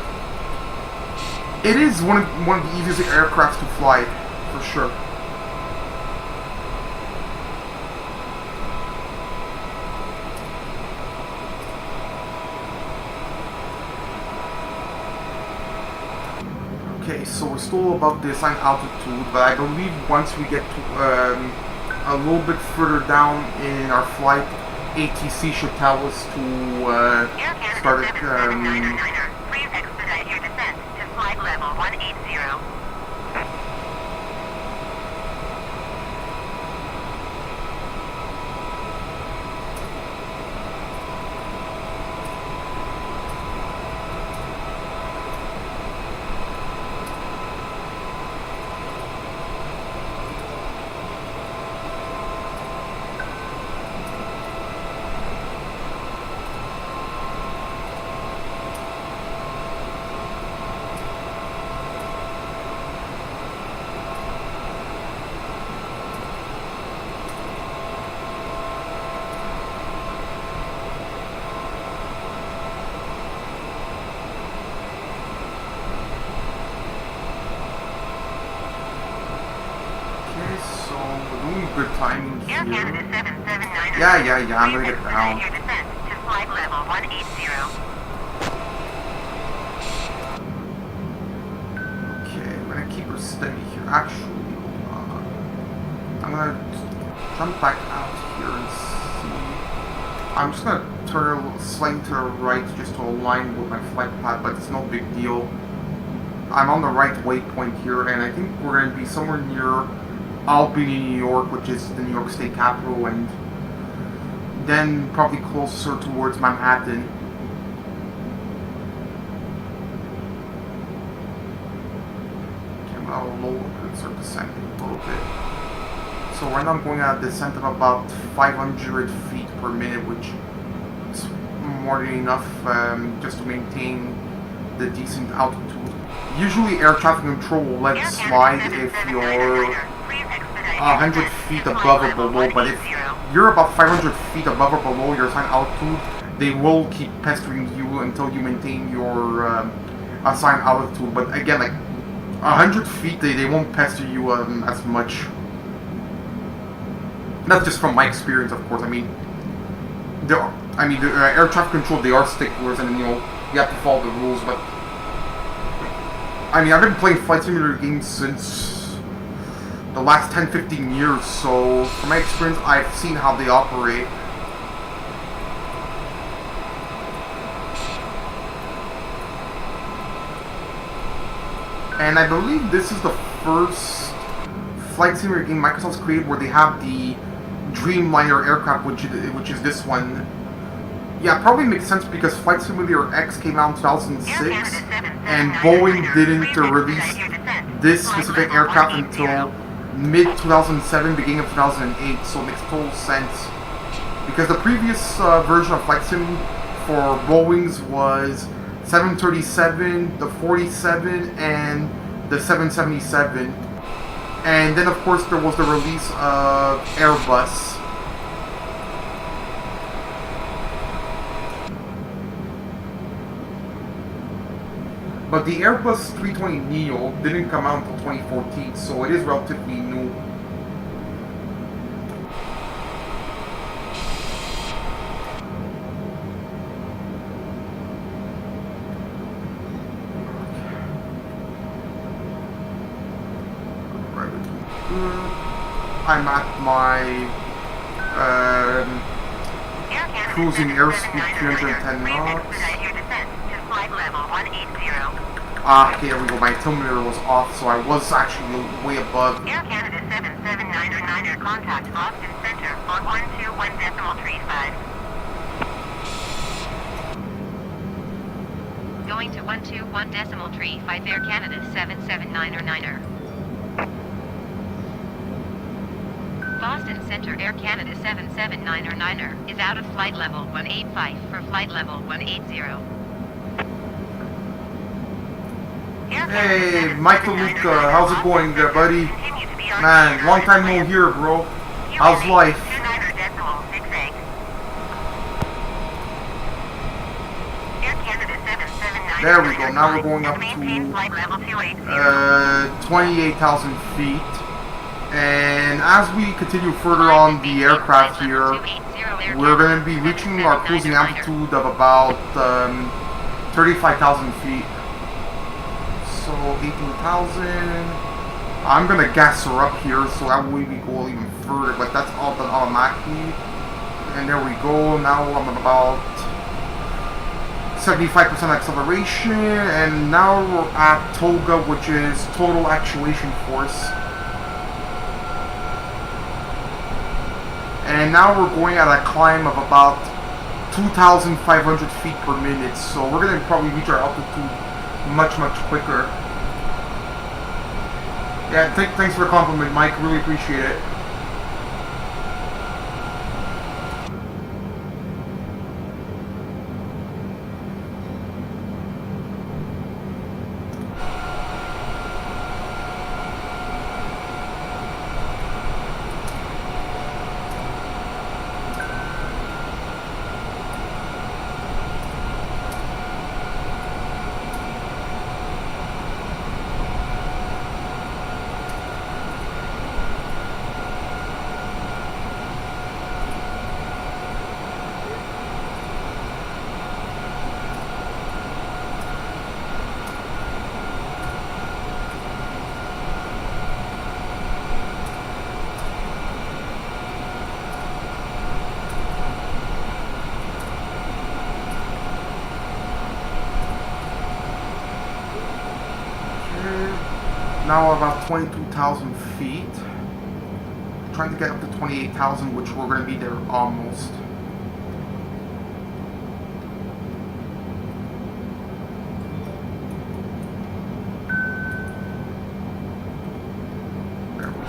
it is one of the easiest aircrafts to fly, for sure. Okay, so we're still above the assigned altitude, but I believe once we get to a little bit further down in our flight, ATC should tell us to start it. Please expedite your descent to flight level 180. Good timing here. Air Canada 779. Yeah, I'm gonna get down. Your descent to flight level 180. Okay, I'm gonna keep her steady here. Actually, I'm gonna jump back out here and see. I'm just gonna turn a little slightly to the right just to align with my flight path, but it's no big deal. I'm on the right waypoint here, and I think we're gonna be somewhere near Albany, New York, which is the New York State capital, and then probably closer towards Manhattan. Okay, I'm gonna lower and start descending a little bit. So right now I'm going at a descent of about 500 feet per minute, which more than enough just to maintain the decent altitude. Usually air traffic control will let slide if you're 100 feet above or below, but if you're about 500 feet above or below your assigned altitude, they will keep pestering you until you maintain your assigned altitude. But again, like 100 feet, they won't pester you as much. That's just from my experience, of course. I mean, the air traffic control, they are sticklers, and you have to follow the rules. But I mean, I've been playing flight simulator games since the last 10-15 years, so from my experience, I've seen how they operate. And I believe this is the first flight simulator game Microsoft's created where they have the Dreamliner aircraft, which is this one. Yeah, it probably makes sense because Flight Simulator X came out in 2006, and Boeing didn't release this specific aircraft until mid-2007, beginning of 2008, so it makes total sense. Because the previous version of Flight Sim for Boeing's was 737, the 47, and the 777. And then, of course, there was the release of Airbus. But the Airbus 320neo didn't come out until 2014, so it is relatively new. I'm at my cruising airspeed 310 knots. Ah, okay, there we go. My altimeter was off, so I was actually way above. Air Canada 779er, contact Boston Center on 121.35. Going to 121.35, Air Canada 779er. Boston Center Air Canada 779er is out of flight level 185 for flight level 180. Hey, Michael Luca, how's it going there, buddy? Man, long time no hear, bro. How's life? There we go, now we're going up to 28,000 feet. And as we continue further on the aircraft here, we're going to be reaching our cruising altitude of about 35,000 feet. So 18,000. I'm going to gas her up here so that way we go even further, but that's all done automatically. And there we go, now I'm at about 75% acceleration, and now we're at TOGA, which is Total Actuation Force. And now we're going at a climb of about 2,500 feet per minute, so we're going to probably reach our altitude much quicker. Yeah, thanks for the compliment, Mike. Really appreciate it. Now about 22,000 feet. Trying to get up to 28,000, which we're going to be there almost. There we go.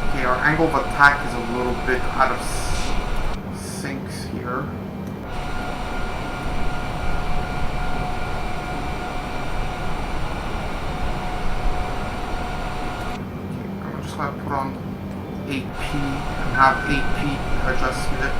Okay, our angle of attack is a little bit out of sync here. going to put on AP and have AP adjusted it.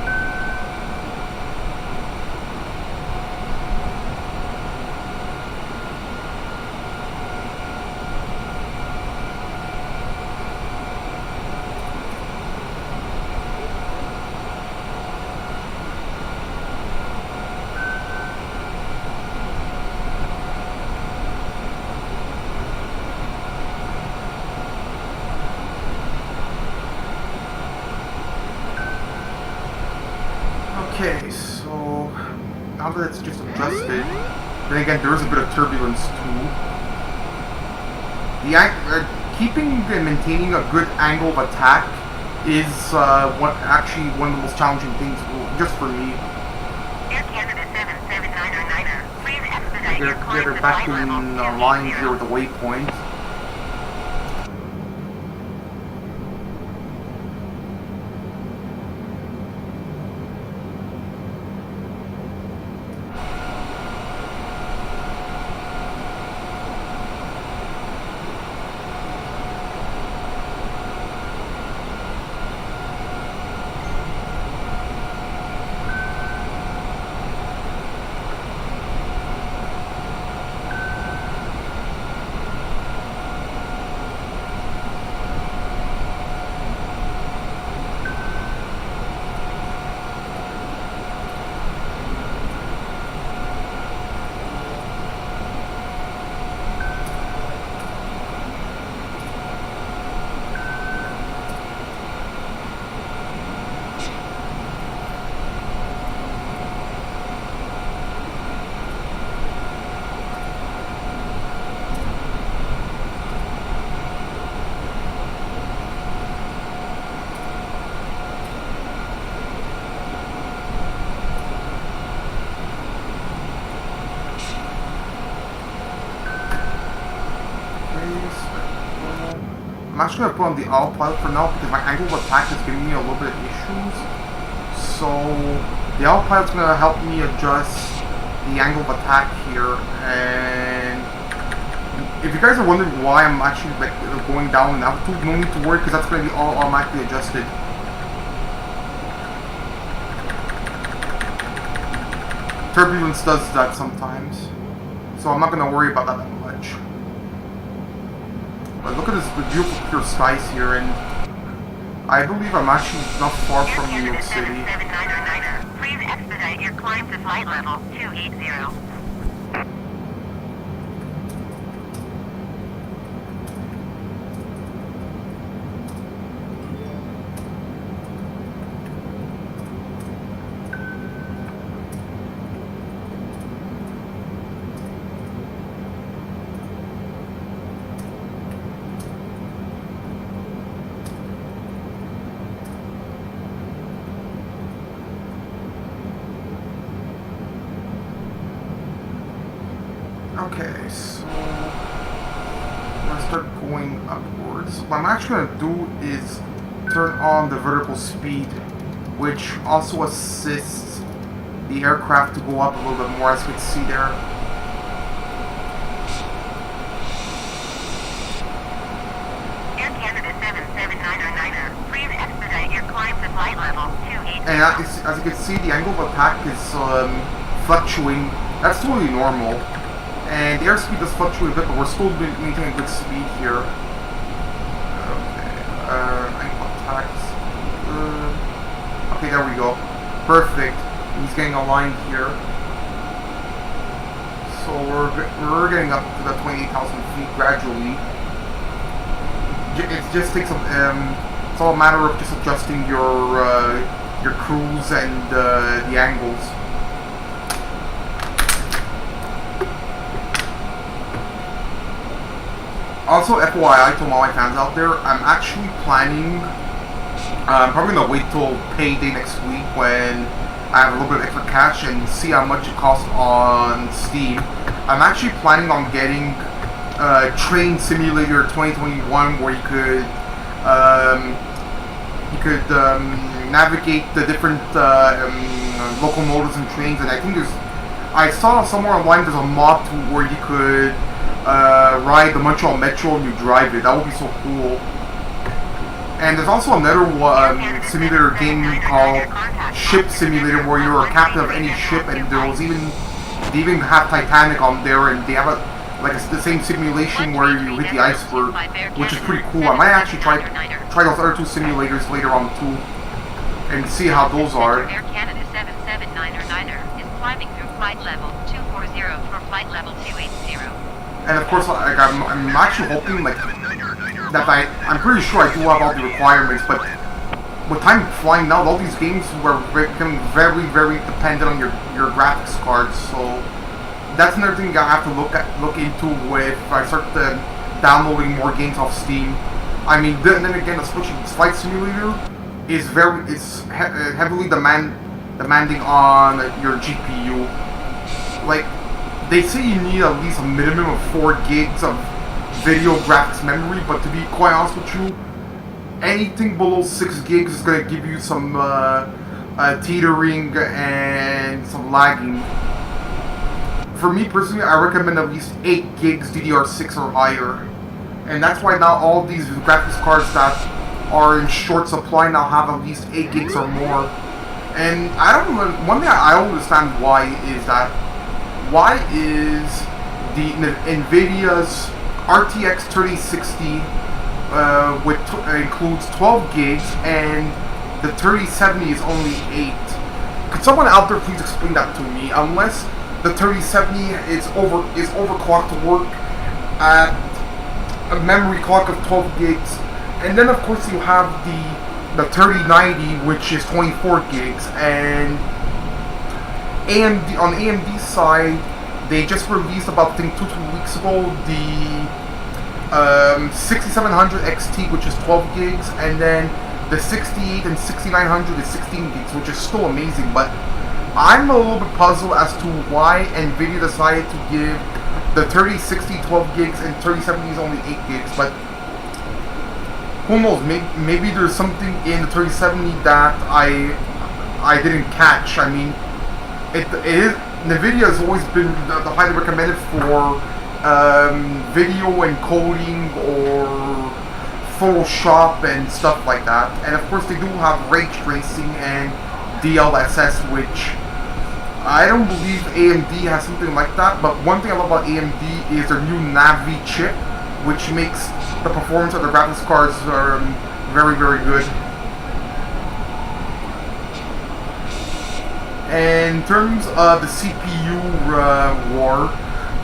Okay, so now that it's just adjusted, then again there is a bit of turbulence too. Keeping and maintaining a good angle of attack is actually one of the most challenging things, just for me. Air Canada 779er, please expedite your climb They're to back flight in level line 280. here with the waypoint. I'm actually going to put on the autopilot for now because my angle of attack is giving me a little bit of issues. So the autopilot's going to help me adjust the angle of attack here. And if you guys are wondering why I'm actually like going down in altitude, no need to worry because that's going to be all automatically adjusted. Turbulence does that sometimes, so I'm not going to worry about that much. But look at this beautiful clear skies here, and I believe I'm actually not far from New York City. Air Canada 779er, please expedite your climb to flight level 280. Okay, so I'm going to start going upwards. What I'm actually going to do is turn on the vertical speed, which also assists the aircraft to go up a little bit more, as you can see there. Air Canada 779er, please expedite your climb to flight level 280. And as you can see, the angle of attack is fluctuating. That's totally normal. And the airspeed does fluctuate a bit, but we're still maintaining good speed here. Okay, angle attacks. Okay, there we go. Perfect. He's getting aligned here. So we're getting up to the 28,000 feet gradually. It just takes it's all a matter of just adjusting your cruise and the angles. Also, FYI to all my fans out there, I'm actually planning, I'm probably going to wait till payday next week when I have a little bit of extra cash and see how much it costs on Steam. I'm actually planning on getting Train Simulator 2021 where you could navigate the different locomotives and trains, and I think I saw somewhere online there's a mod tool where you could ride the Montreal Metro and you drive it. That would be so cool. And there's also another simulator game called Ship Simulator, where you're a captain of any ship, and they even have Titanic on there, and they have the same simulation where you hit the iceberg, which is pretty cool. I might actually try those other two simulators later on too, and see how those are. Air Canada 779er is climbing through flight level 240 for flight level 280. And of course, I'm actually hoping that I'm pretty sure I do have all the requirements, but with time flying now, all these games were becoming very, very dependent on your graphics cards. So that's another thing I have to look into if I start downloading more games off Steam. I mean, then again, especially Flight Simulator is heavily demanding on your GPU. Like, they say you need at least a minimum of 4 gigs of video graphics memory, but to be quite honest with you, anything below 6 gigs is going to give you some teetering and some lagging. For me personally, I recommend at least 8 gigs DDR6 or higher. And that's why now all these graphics cards that are in short supply now have at least 8 gigs or more. And one thing I don't understand why is the NVIDIA's RTX 3060 includes 12 gigs and the 3070 is only 8. Could someone out there please explain that to me? Unless the 3070 is overclocked to work at a memory clock of 12 gigs, and then of course you have the 3090, which is 24 gigs, and on AMD's side, they just released about 2 weeks ago the 6700 XT, which is 12 gigs, and then the 68 and 6900 is 16 gigs, which is still amazing. But I'm a little bit puzzled as to why NVIDIA decided to give the 3060 12 gigs and 3070 is only 8 gigs. But who knows? Maybe there's something in the 3070 that I didn't catch. I mean, NVIDIA has always been the highly recommended for video encoding or Photoshop and stuff like that. And of course they do have ray tracing and DLSS, which I don't believe AMD has something like that. But one thing I love about AMD is their new Navi chip, which makes the performance of the graphics cards very, very good. And in terms of the CPU war,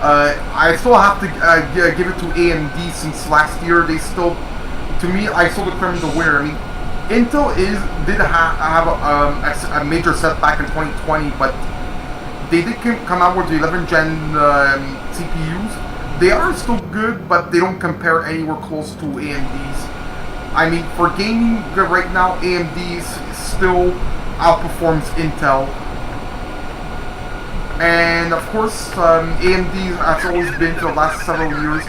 I still have to give it to AMD, since last year they still, to me, I still declare them the winner. I mean, Intel did have a major setback in 2020, but they did come out with the 11th gen CPUs. They are still good, but they don't compare anywhere close to AMD's. I mean, for gaming right now, AMD's still outperforms Intel. And of course, AMD has always been, for the last several years,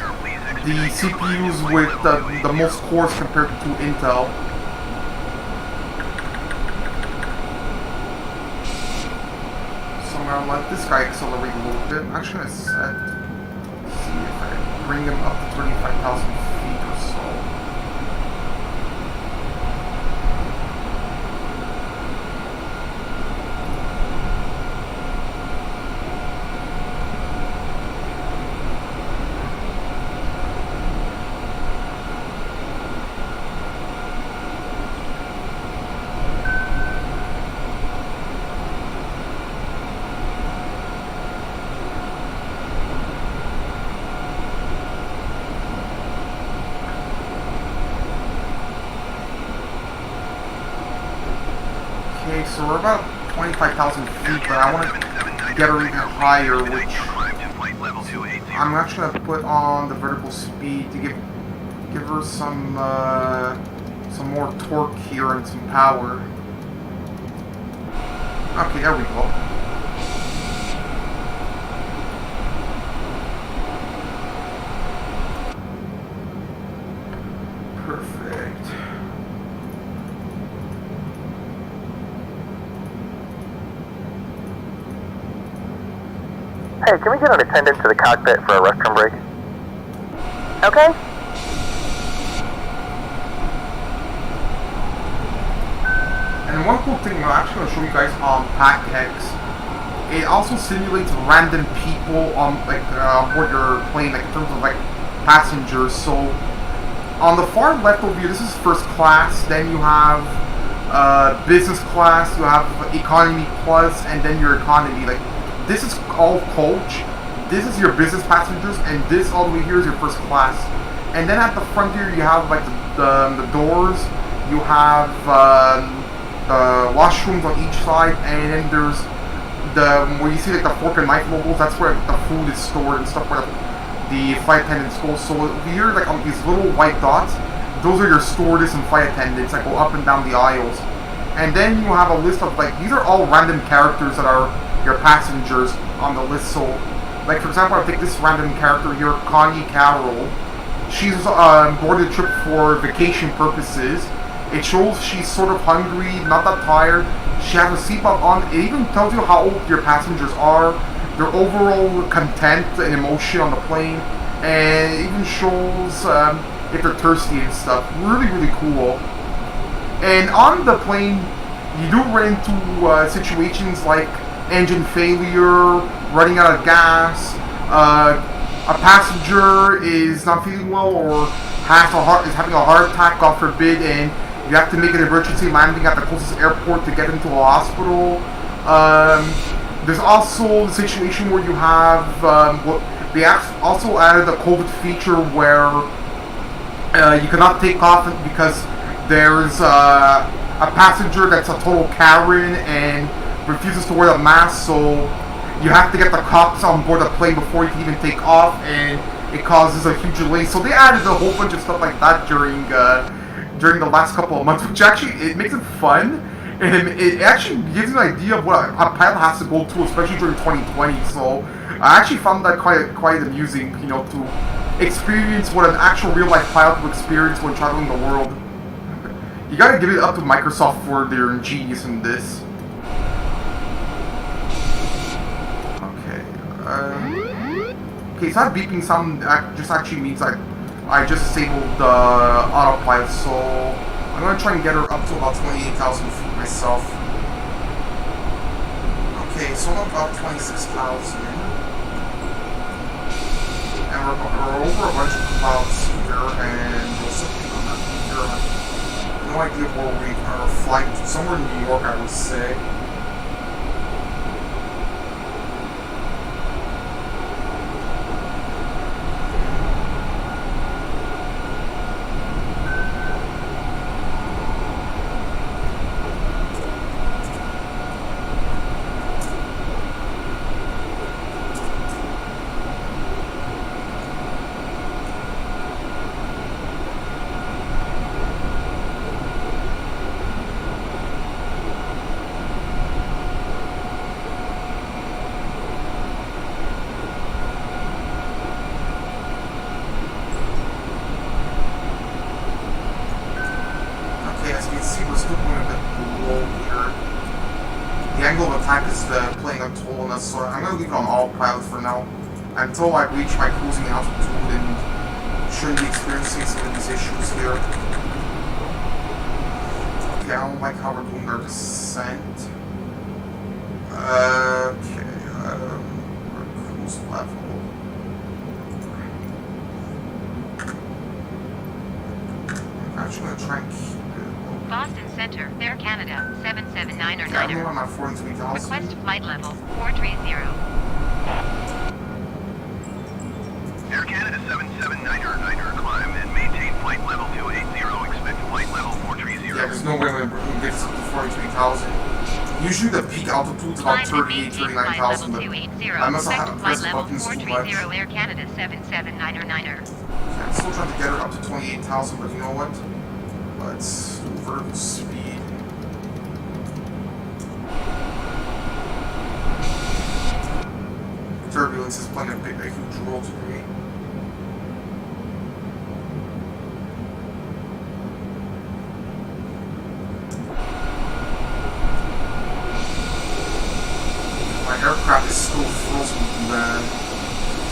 the CPUs with the most cores compared to Intel. So I'm gonna let this guy accelerate a little bit. I'm actually gonna see if I can bring him up to 35,000 feet or so. So we're about 25,000 feet, but I want to get her even higher, which I'm actually going to put on the vertical speed to give her some more torque here and some power. Okay, there we go. Hey, can we get an attendant to the cockpit for a restroom break? Okay. one cool thing I'm actually going to show you guys on PackX, it also simulates random people on board your plane, like in terms of like passengers. So on the far left over here, this is first class. Then you have business class. You have economy plus, and then your economy. Like this is all coach. This is your business passengers, and this all the way here is your first class. And then at the front here, you have like the doors. You have washrooms on each side, and then there's where you see like the fork and knife logos. That's where the food is stored and stuff where the flight attendants go. So here, like on these little white dots, those are your stewardess and flight attendants that go up and down the aisles. And then you have a list of like, these are all random characters that are your passengers on the list. So like for example, I take this random character here, Connie Carroll. She's boarded the trip for vacation purposes. It shows she's sort of hungry, not that tired. She has a seatbelt on. It even tells you how old your passengers are, their overall content and emotion on the plane, and it even shows if they're thirsty and stuff. Really, really cool. And on the plane, you do run into situations like engine failure, running out of gas, a passenger is not feeling well or is having a heart attack, God forbid, and you have to make an emergency landing at the closest airport to get into a hospital. There's also the situation where you have, they also added a COVID feature where you cannot take off because there's a passenger that's a total Karen and refuses to wear a mask, so you have to get the cops on board the plane before you can even take off, and it causes a huge delay. So they added a whole bunch of stuff like that during the last couple of months, which actually, it makes it fun, and it actually gives you an idea of what a pilot has to go through, especially during 2020. So I actually found that quite amusing, you know, to experience what an actual real life pilot would experience when traveling the world. You gotta give it up to Microsoft for their genius in this. Okay, so that beeping sound just actually means I just disabled the autopilot, so I'm gonna try and get her up to about 28,000 feet myself. Okay, so I'm about 26,000. And we're over a bunch of clouds here, and there's something on that here. I have no idea where we are flying to. Somewhere in New York, I would say. So I'm going to leave it on autopilot for now until I reach my cruising altitude and shouldn't be experiencing some of these issues here. Okay, I don't like how we're doing our descent. Okay, cruise level. I'm actually going to try and keep it. Boston Center, Air Canada, 779er. Yeah, I'm at 43,000. Request flight level 430. Air Canada 779er, climb and maintain flight level 280. Expect flight level 430. Yeah, there's no way I'm going to get this up to 43,000. Usually the peak altitude is about 38, 39,000, but I must have pressed the buttons too much. Air Canada 779er. Yeah, I'm still trying to get her up to 28,000, but you know what? Let's do vertical speed. Turbulence is playing a huge role today. My aircraft is still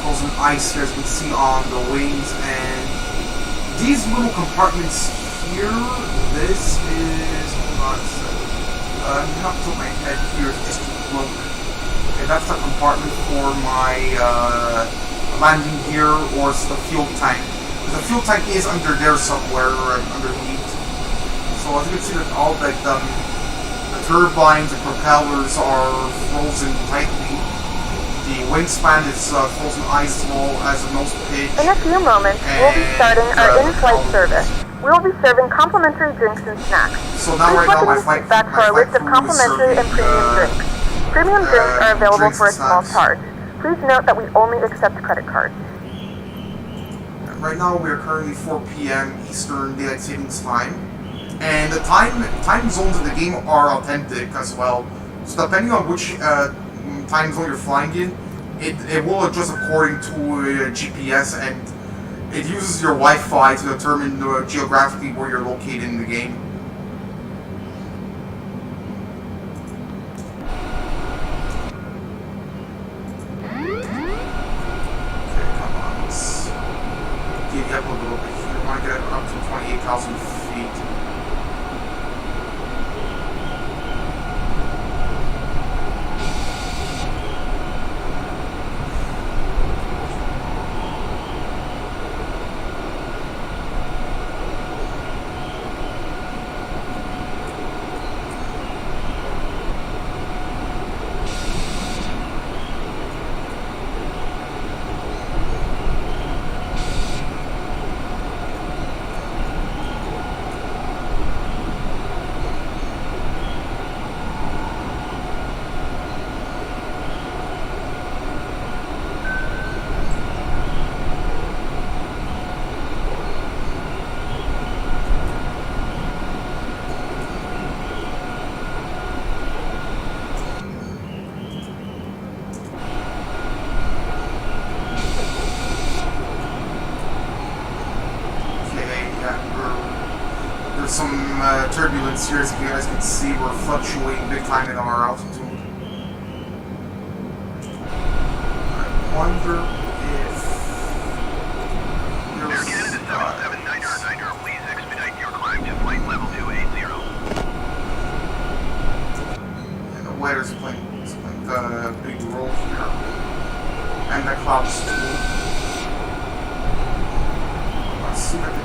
frozen ice here, as you can see on the wings, and these little compartments here, this is, hold on a second. Not to my head here, just look. Okay, that's the compartment for my landing gear, or it's the fuel tank. The fuel tank is under there somewhere, underneath. So as you can see that all the turbines and propellers are frozen tightly. The wingspan is frozen ice wall as a nose pitch. In a few moments, we'll be starting our in-flight service. We will be serving complimentary drinks and snacks. So now right now my flight back for our list of complimentary and premium drinks. Premium drinks are available for a small charge. Please note that we only accept credit cards. Right now we are currently 4 p.m. Eastern Daylight Savings Time, and the time zones in the game are authentic as well. So depending on which time zone you're flying in, it will adjust according to GPS, and it uses your Wi-Fi to determine geographically where you're located in the game. Up a little bit here. I want to get it up to 28,000 feet. Some turbulence here, as you guys can see. We're fluctuating big time in our altitude. I wonder if Air Canada 779er, please expedite your climb to flight level 280. And the weather's playing a big role here, and the clouds too. Let's see if I can.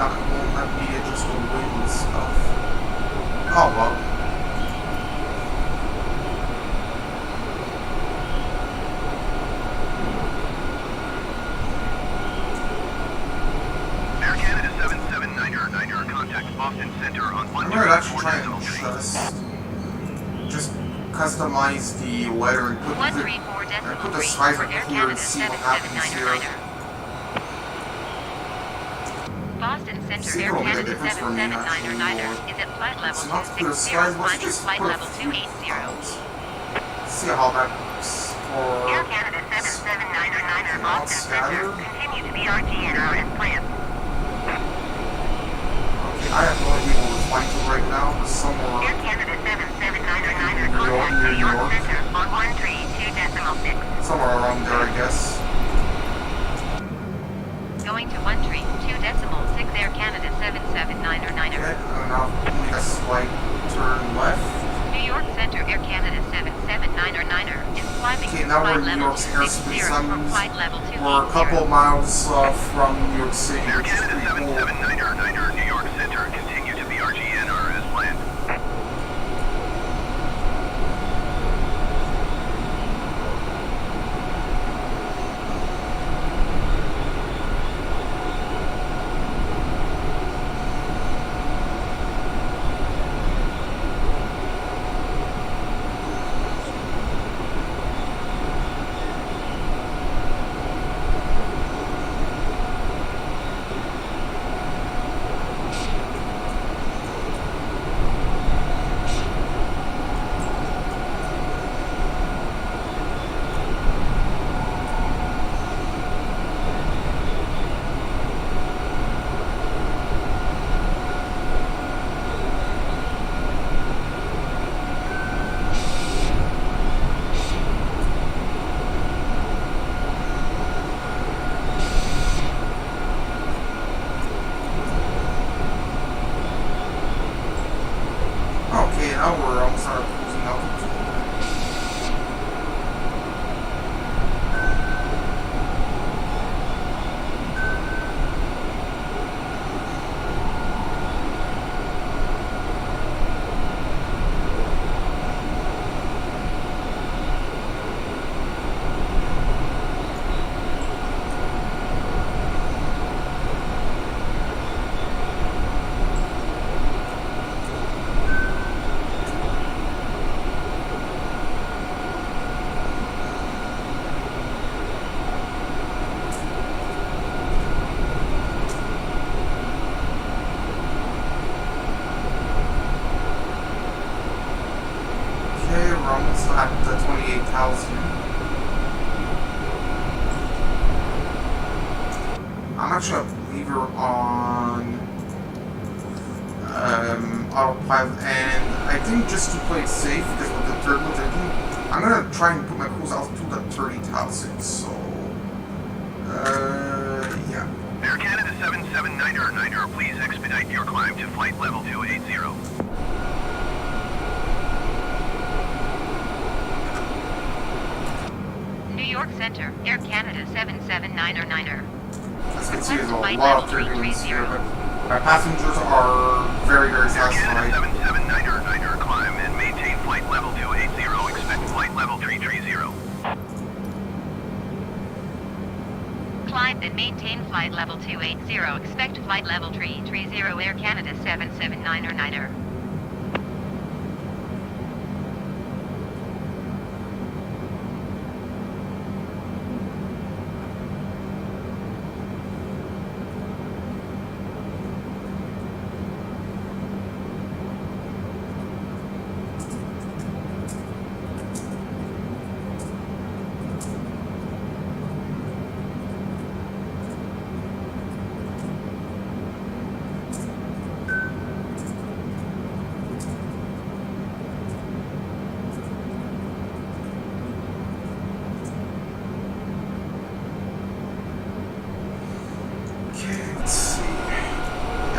Won't let me adjust the wind and stuff. Oh well. Air Canada 779er, contact Boston Center on 1 I'm gonna actually try and just customize the weather and put the skies up here and see what happens here. Boston Center Air Canada 779er is at flight level 260, minus flight level 280. See how that works. Air Canada 779er Boston Center continue to be RTNR as planned. Okay, I have no idea where we're flying to right now, but somewhere. Air Canada 779er contact New York Center on 132.6. Somewhere around there, I guess. Going to 132.6 Air Canada 779er. Okay, and now make a slight turn left. New York Center Air Canada 779er is climbing Okay, to now we're flight in New level York's airspace. 260 from flight level 280. We're a couple miles from New York City. Air Which is Canada pretty cool. 779er, New York Center, continue to be RGNR as planned. I'm actually a believer on autopilot, and I think just to play it safe, because with the turbulence, I'm gonna try and put my cruise altitude at 30,000. So, yeah. Air Canada 779er, please expedite your climb to flight level 280. New York Center, Air Canada 779er. As you can see, there's a lot of turbulence here, but my passengers are very, very Air Canada satisfied. 779er, climb and maintain flight level 280. Expect flight level 330. Climb and maintain flight level 280. Expect flight level 330. Air Canada 779er.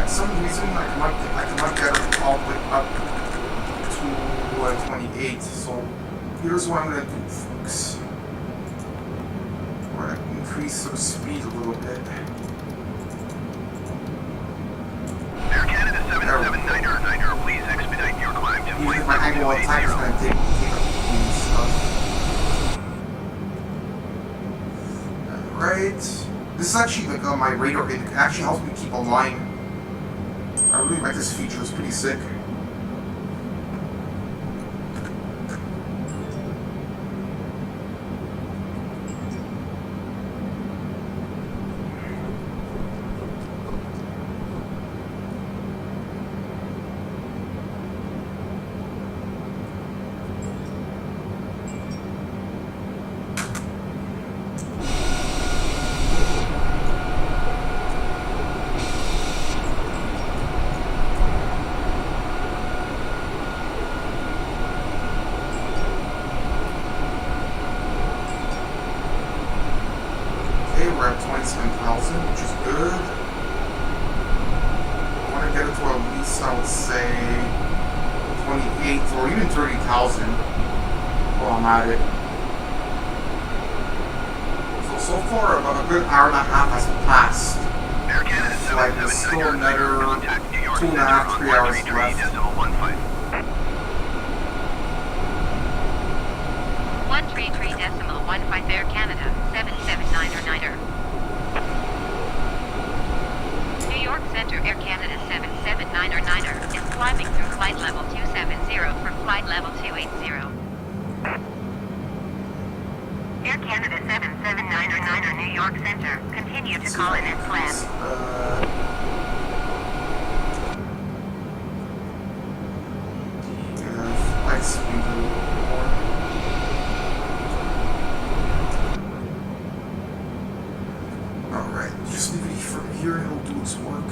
Some reason I cannot get it all the way up to 28. So here's what I'm gonna do, folks. We're gonna increase the speed a little bit. Air Canada 779er, please expedite your climb to Usually flight my level angle of attack is 280. gonna take up stuff. Right. This is actually like my radar. It actually helps me keep a line. I really like this feature, it's pretty sick. We're at 27,000, which is good. I want to get it to at least, I would say, 28 or even 30,000 while I'm at it. So far, about a good hour and a half has passed. Air Canada So like, there's still another 2.5, 3 hours left. 133.15 Air Canada 779er. New York Center, Air Canada 779er is climbing through flight level 270 for flight level 280. Air Canada 779er, New York Center, continue to call in as planned. Flight speed a little more. Alright, just leave it from here and it'll do its work.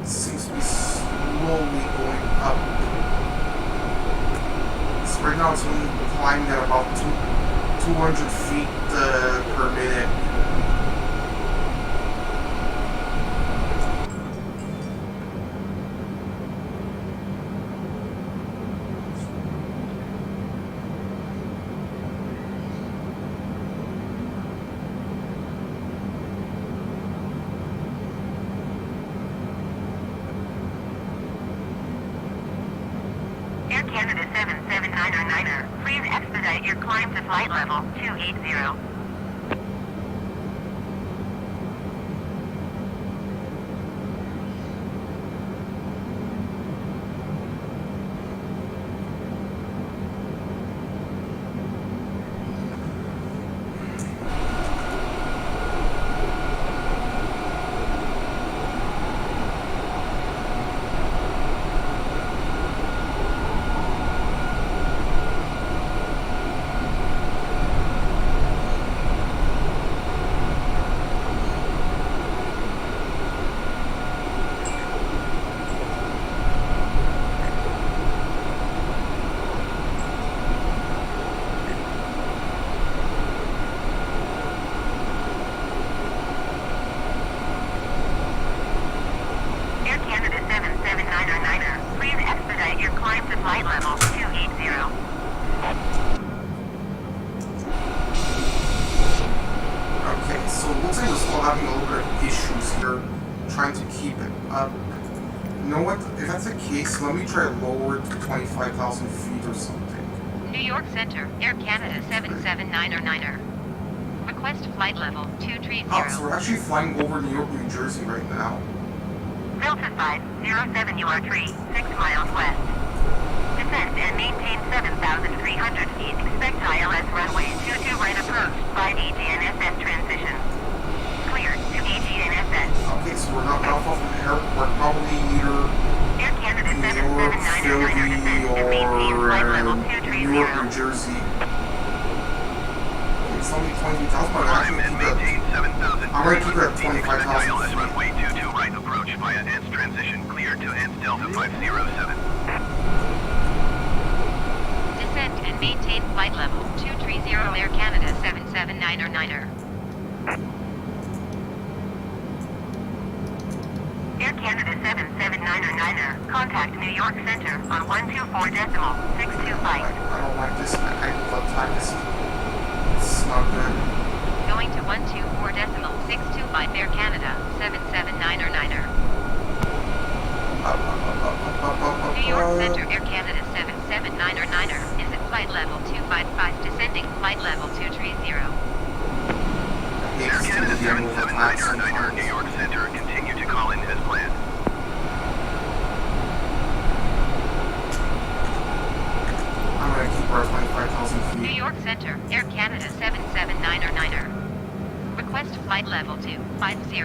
It seems to be slowly going up. So right now it's only climbing at about 200 feet per minute. Air Canada 779er, please expedite your climb to flight level 280. flight level 280. Okay, so it looks like we're still having a little bit of issues here, trying to keep it up. You know what? If that's the case, let me try to lower it to 25,000 feet or something. New York Center, Air Canada 779er. Request flight level 230. Oh, so we're actually flying over New York, New Jersey right now. Delta 507 UR3, 6 miles west. Descend and maintain 7,300 feet. Expect ILS runway 22 right approach. 5 AGNSS transition. Cleared to AGNSS. Okay, so we're not off of an airport, probably either Air Canada New York, 779er Philly, descend and maintain flight level or 230. New York, New Jersey. Okay, it's only 20,000, but I'm Climb actually and keep maintain it. 7,000. I'm gonna keep it at Expect 25,000 ILS feet. runway 22 right approach via ANS transition. Cleared to ANS Delta 507. Descend and maintain flight level 230 Air Canada 779er. Air Canada 779er. Contact New York Center on 124.625. I don't like this angle of attack. It's not good. Going to 124.625 Air Canada 779er. New York Center Air Canada 779er is at flight level 255, descending flight level 230. I hate Air this Canada the angle of attack 779er sometimes. New York Center. Continue to call in as planned. I'm gonna keep our 25,000 feet. New York Center Air Canada 779er. Request flight level 250.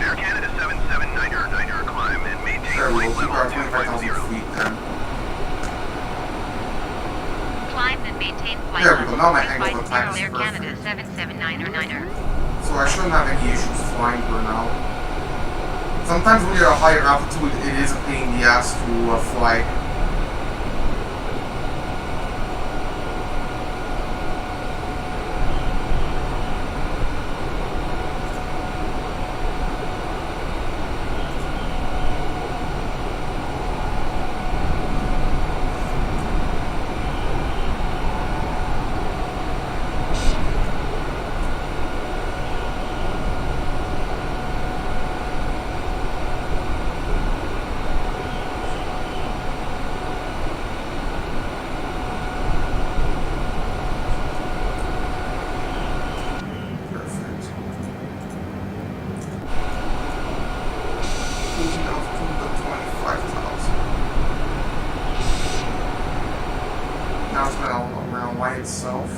Air Canada 779er climb and maintain There we go, flight keep level our 25,000 250. feet then. Climb and maintain flight There we go, level now my angle of 250 attack is Air Canada perfect. 779er. So I shouldn't have any issues flying her now. Sometimes when you're at a higher altitude, it is a pain in the ass to fly. Perfect. Moving altitude to 25,000. Now it's going around by itself.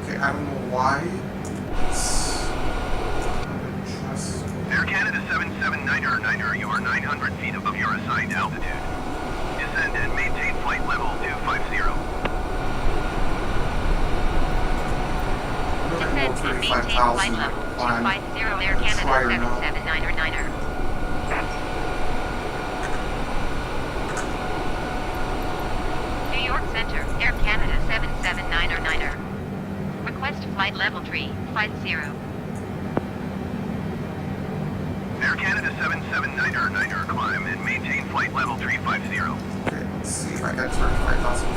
Okay, I don't know why. It's just Air Canada 779er, you are 900 feet above your assigned altitude. Descend and maintain flight level 250. Descend and maintain flight level 250 Air Canada 779er. New York Center Air Canada 779er. Request flight level 350. Air Canada 779er climb and maintain flight level 350. okay. Let's see if I get 35,000 feet.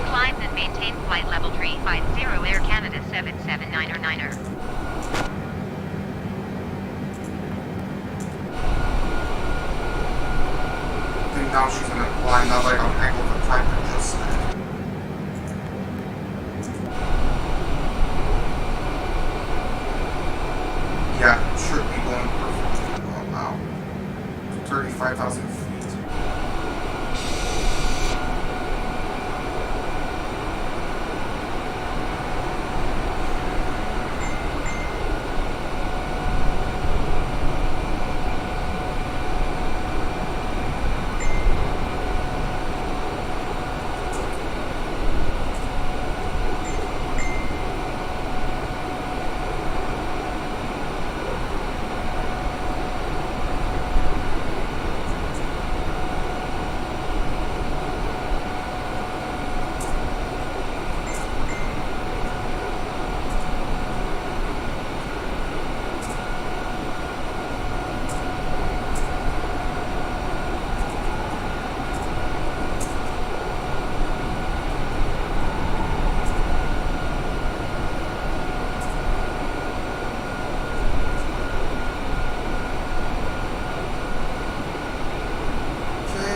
Climb and maintain flight level 350 Air Canada 779er. I think now she's gonna climb up like an angle of attack I just said. 5,000 feet.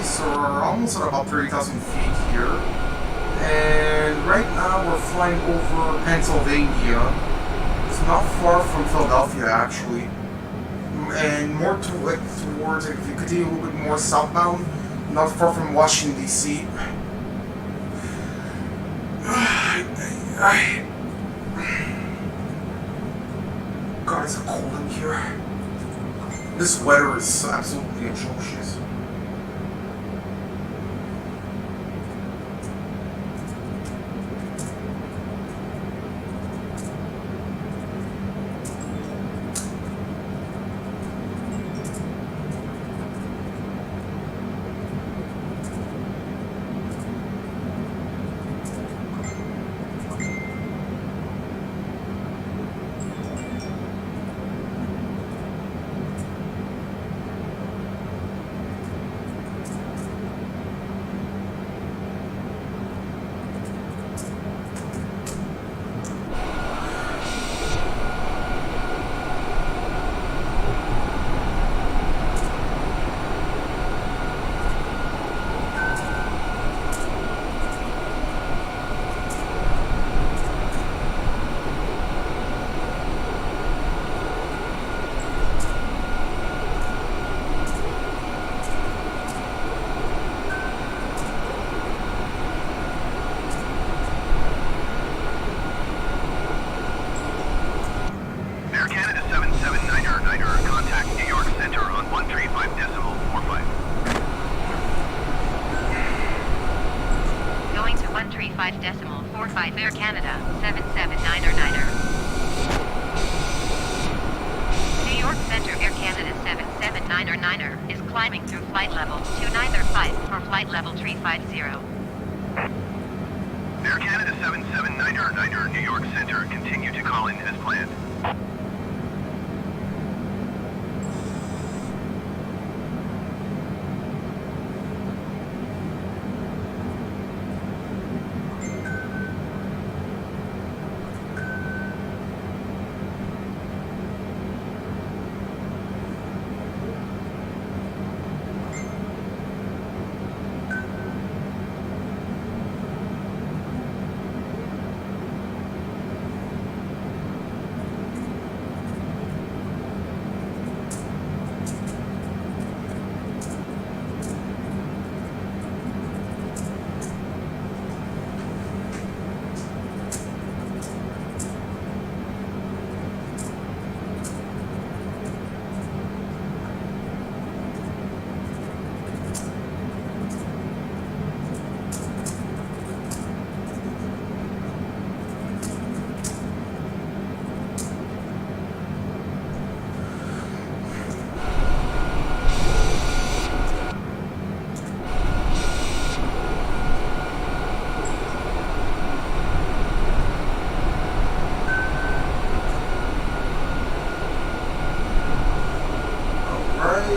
So we're almost at about 30,000 feet here, and right now we're flying over Pennsylvania. It's not far from Philadelphia actually, and more to like towards, if you continue a little bit more southbound, not far from Washington DC. God, it's cold in here. This weather is absolutely atrocious. Air Canada, 779er. New York Center Air Canada 779er is climbing through flight level 295 for flight level 350. Air Canada 779er, New York Center, continue to call in as planned.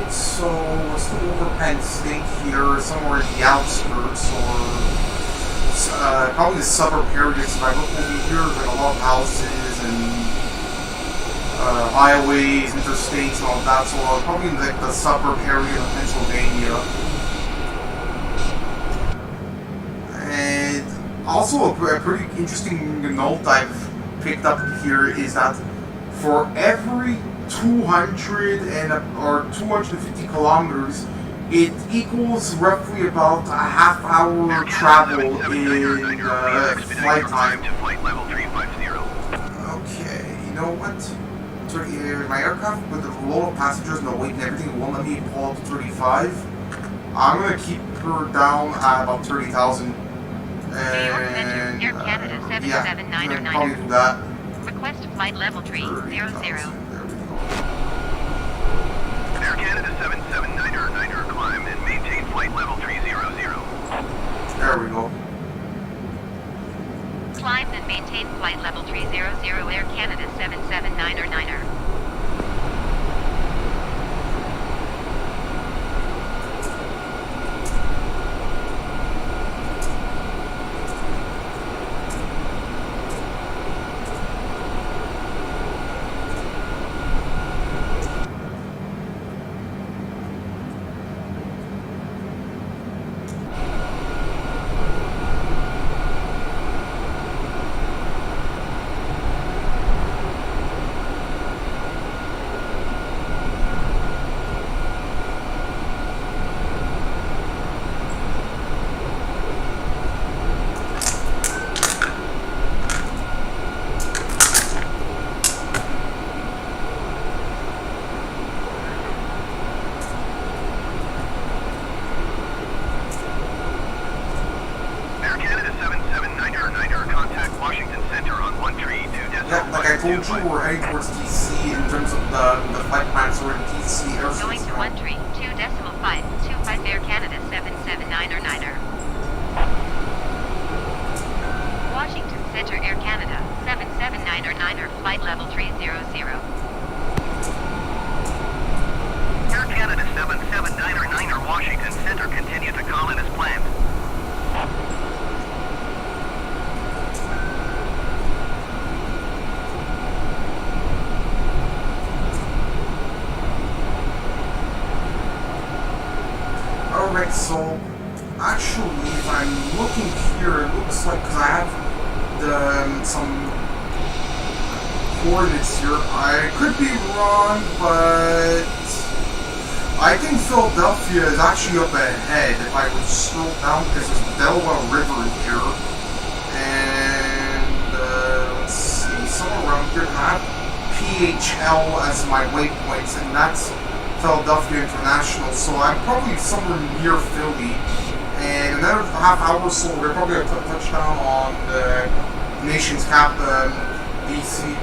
So we're still over Penn State here, somewhere in the outskirts, or probably the suburb areas. If I look over here, there's like a lot of houses and highways, interstates, and all that. So probably in like the suburb area of Pennsylvania. And also a pretty interesting note I've picked up here is that for every 200 or 250 kilometers it equals roughly about a half-hour travel in flight time. To flight level 350. Okay, you know what? My aircraft with a load of passengers and the weight and everything won't let me pull up to 35. I'm gonna keep her down at about 30,000. And Air Canada yeah, 77909. probably do that. Request flight level 300. There we go. Air Canada 779er, climb and maintain flight level 300. There we go. Climb and maintain flight level 300 Air Canada 779er. We're heading towards DC in terms of the flight plans. We're in DC airspace. Going to 132.525 Air Canada 779er. Washington Center Air Canada 779er flight level 300. Air Canada 779er Washington Center continue to call in as planned. Alright, so actually, if I'm looking here, it looks like, because I have some coordinates here. I could be wrong, but I think Philadelphia is actually up ahead if I would scroll down, because there's the Delaware River here. And let's see, somewhere around here, I have PHL as my waypoints, and that's Philadelphia International, so I'm probably somewhere near Philly. And another half hour or so, we're probably going to touch down on the nation's capital, DC.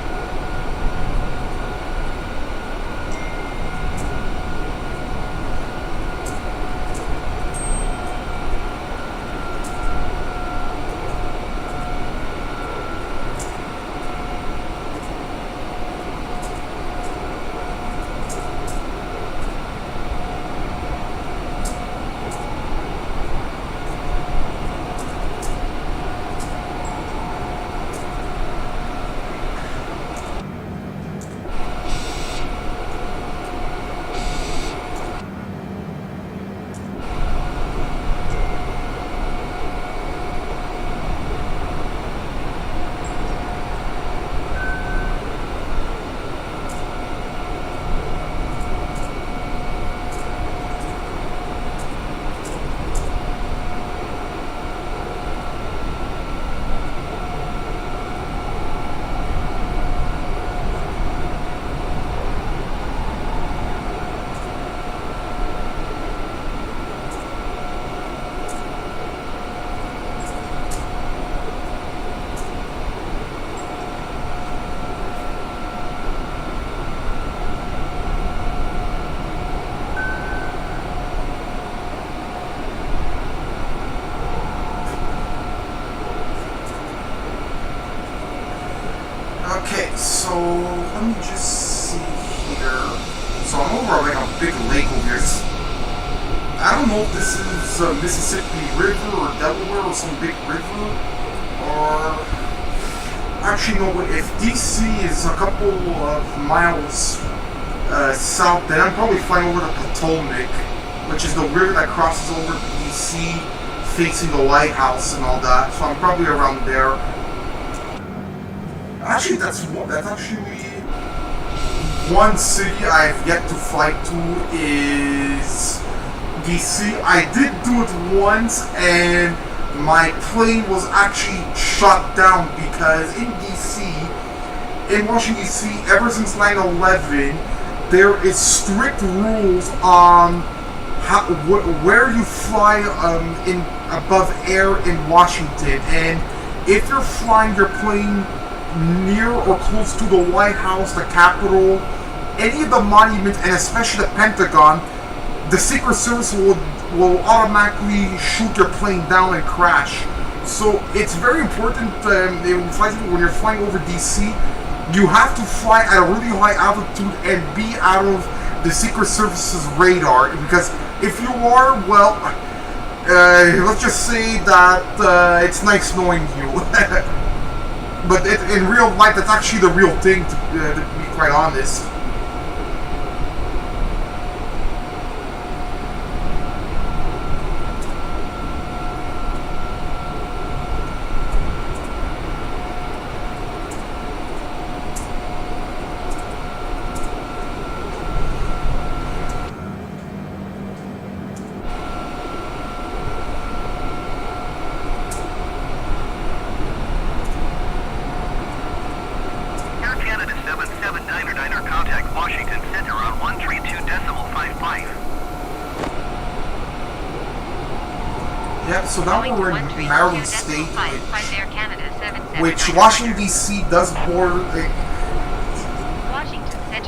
Okay, so let me just see here. So I'm over like a big lake over here. I don't know if this is a Mississippi River or Delaware or some big river, or actually no. If DC is a couple of miles south, then I'm probably flying over the Potomac, which is the river that crosses over DC, facing the White House and all that. So I'm probably around there. Actually, that's actually one city I've yet to fly to is DC. I did do it once, and my plane was actually shot down because in DC, in Washington DC, ever since 9/11, there is strict rules on where you fly in above air in Washington, and if you're flying your plane near or close to the White House, the Capitol, any of the monuments, and especially the Pentagon, the Secret Service will automatically shoot your plane down and crash. So it's very important when you're flying over DC, you have to fly at a really high altitude and be out of the Secret Service's radar, because if you are, well, let's just say that it's nice knowing you. But in real life, that's actually the real thing, to be quite honest. So now we're in Maryland State, which Washington DC does border.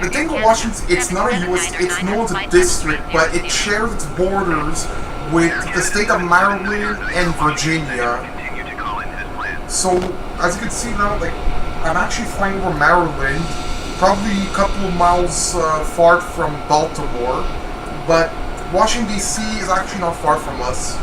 The thing with Washington, it's not a U.S. It's known as a district, but it shares its borders with the state of Maryland and Virginia. So as you can see now, like, I'm actually flying over Maryland, probably a couple of miles far from Baltimore, but Washington DC is actually not far from us.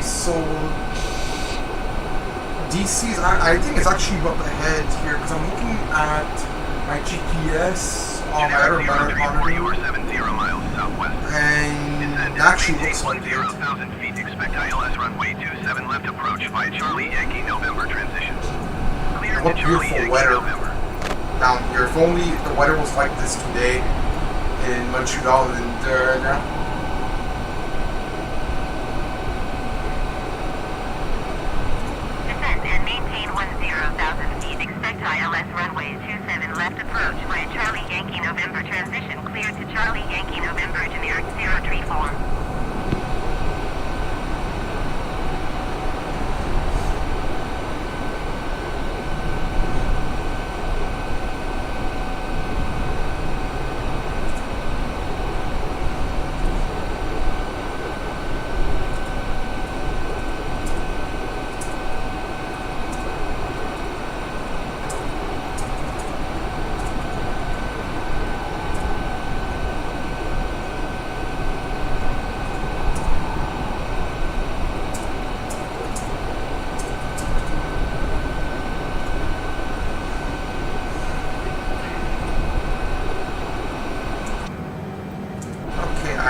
So DC is, I think it's actually up ahead here, because I'm looking at my GPS on my other monitor, and it actually looks like it. 0,000 feet, expect ILS runway 27 left approach by Charlie Yankee November transition. Clear What to Charlie beautiful Yankee weather November. down here. If only the weather was like this today in Montreal and now. ILS runway 27 left approach by Charlie Yankee November transition cleared to Charlie Yankee November generic 034.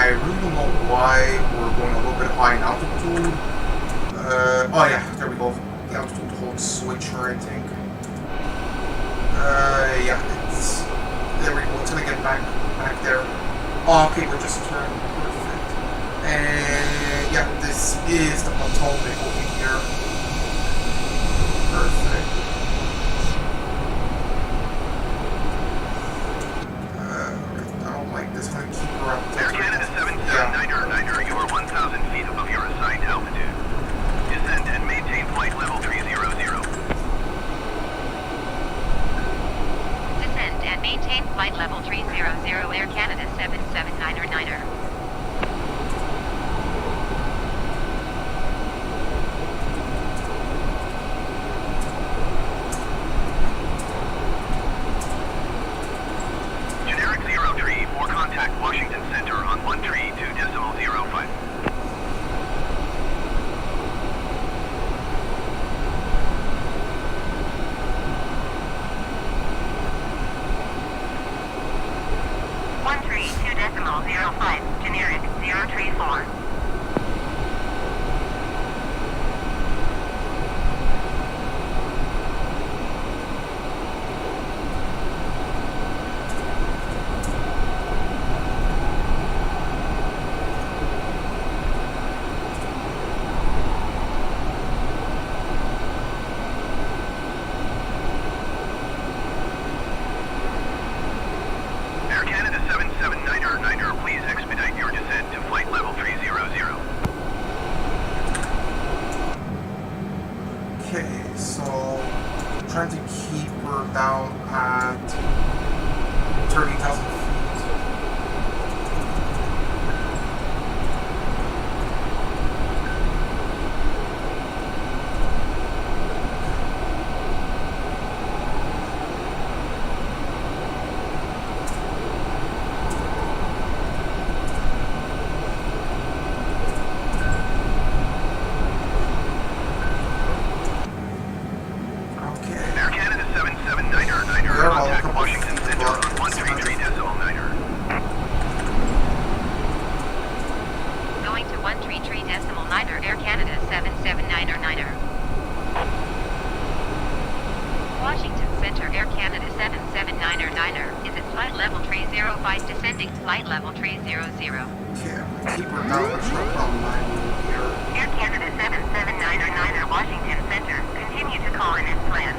I really don't know why we're going a little bit high in altitude. Oh yeah, there we go. The altitude hold switcher, I think. Yeah, it's... There we go, it's gonna get back there. Oh, okay, we're just turned. Perfect. And yeah, this is the Potomac over here. Perfect. I don't like this. I'm gonna keep her up there. Air Canada 779er, you are 1,000 feet above your assigned altitude. Descend and maintain flight level 300. Descend and maintain flight level 300, Air Canada 779er. Generic 03 for contact Washington Center on 132.05. Generic 034. Air Canada 779er, please expedite your descent to flight level 300. Okay, so I'm trying to keep her down at 30,000 feet. Air Canada 779er, contact Washington Center on 133.9er. Going to 133.9er, Air Canada 779er. Washington Center, Air Canada 779er is at flight level 305, descending flight level 300. Okay, I'm gonna keep her down. There's no problem here. Air Canada 779er, Washington Center, continue to call in as planned.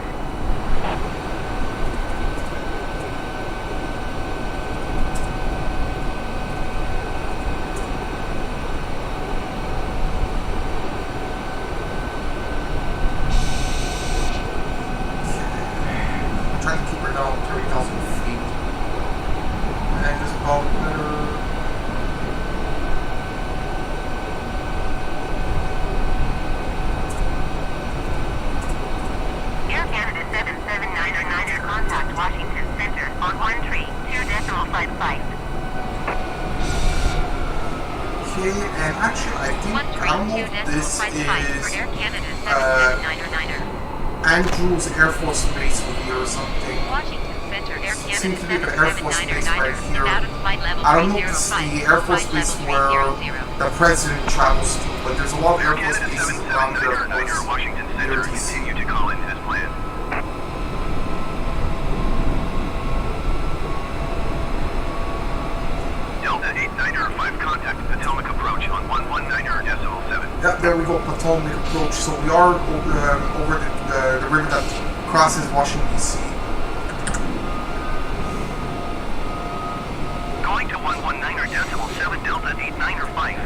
I'm trying to keep her down 30,000 feet. And just about better. Air Canada 779er, contact Washington Center on 132.55. Okay, and actually, I think, I don't know if this for is Air Canada 779er. Andrews Air Force Base over here or something. Washington Center, Air Canada Seems to be the Air Force Base right 779er, here. out of flight level I don't know if this is 305, the Air Force flight Base level where 300. the President travels to, but there's a lot of Air Air Force Canada bases around there, of 779er, course. Washington Center, Near DC. continue to call in as planned. Delta 89er, 5 contact Potomac approach on 119.7. Yeah, there we go, Potomac approach. So we are over the river that crosses Washington, D.C. Going to 119.7, Delta 89er, 5.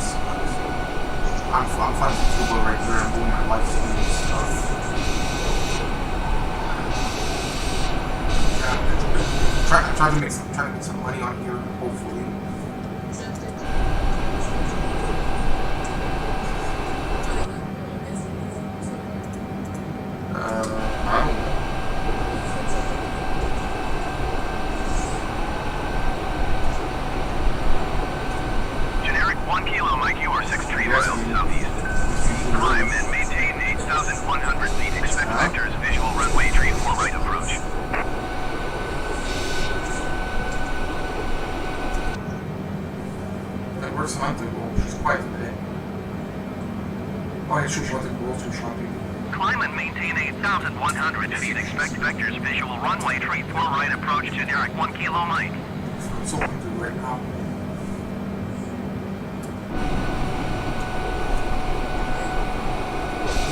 sucks. I'm flying to Cuba right there. I'm doing my life stream stuff. Yeah, trying to make some money on here, hopefully. I don't know. Generic 1 kilo, Mike, you are 63 miles southeast. Climb and maintain 8,100 feet. Expect vectors, visual runway 34 right approach. Where's Samantha go? She's quiet today. Oh yeah, she went to grocery shopping. Climb and maintain 8,100 feet. Expect vectors, visual runway 34 right approach. Generic 1 kilo, Mike. That's all I can do right now.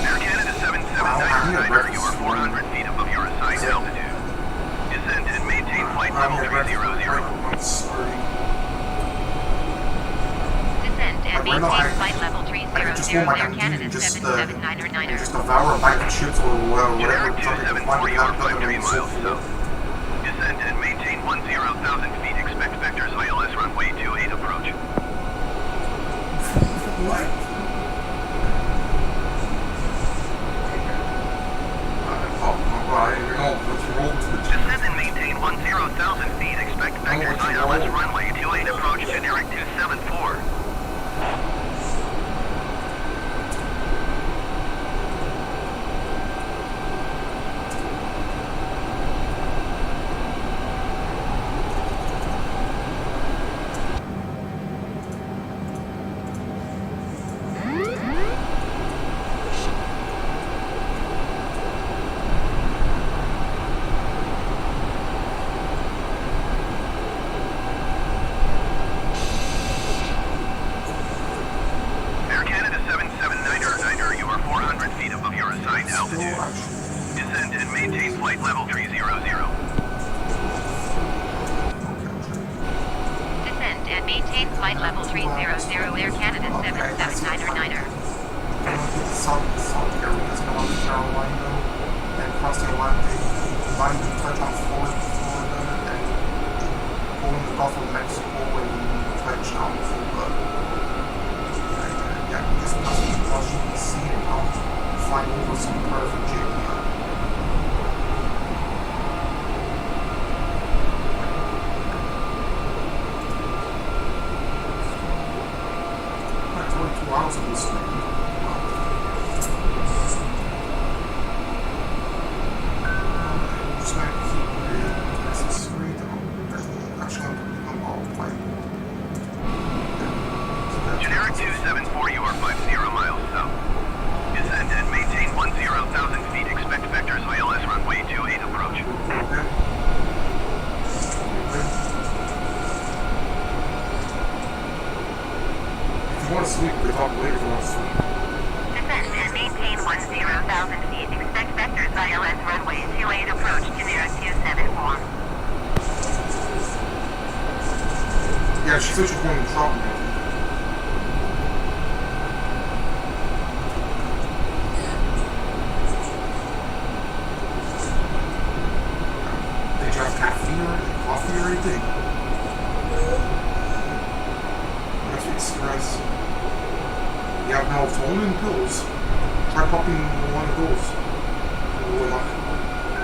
Air Canada 779er, you are 400 feet above your assigned altitude. Descend and maintain flight level 300. Descend and maintain flight level 300. Air Canada 779er. Just devour a bag of chips or whatever. Generic 274, you are 53 miles south. Descend and maintain 10,000 feet. Expect vectors ILS runway 28 approach. What? Descend and maintain 10,000 feet. Expect vectors ILS runway 28 approach. Generic 274. Generic 274, you are 50 miles south. Descend and maintain 10,000 feet. Expect vectors ILS runway 28 approach. If you want to sleep, we talk later if you want to sleep. Descend and maintain 10,000 feet. Expect vectors ILS runway 28 approach. Generic 274. Yeah, she said she's going to shopping. Did you have caffeine or coffee or anything? Next week's stress. You have melatonin pills. Try popping one of those.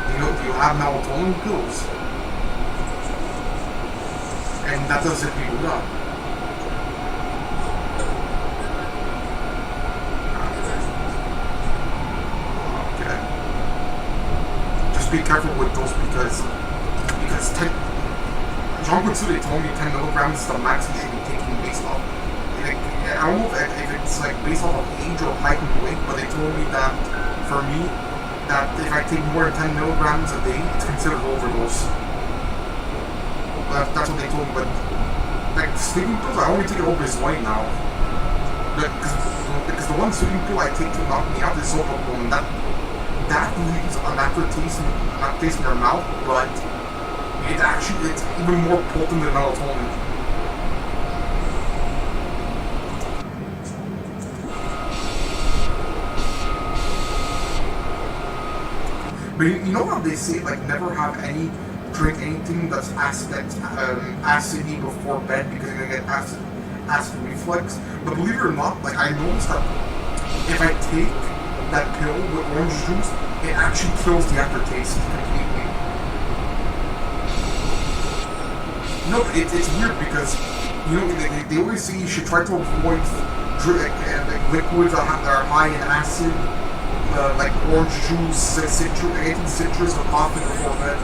Do you have melatonin pills? And that doesn't make it up. Okay. Just be careful with those because 10. John Quincy, they told me 10 milligrams is the max you should be taking based off. Like, I don't know if it's like based off of age or height and weight, but they told me that for me, that if I take more than 10 milligrams a day, it's considered overdose. That's what they told me, but like sleeping pills, I only take it over his weight now. Because the one sleeping pill I take to knock me out is Zopicone. That leaves an aftertaste in your mouth, but it's even more potent than melatonin. But you know how they say, like, never drink anything that's acidy before bed because you're gonna get acid reflux. But believe it or not, like, I noticed that if I take that pill with orange juice, it actually kills the aftertaste completely. No, it's weird because, you know, they always say you should try to avoid liquids that are high in acid, like orange juice, anything citrus, or coffee before bed.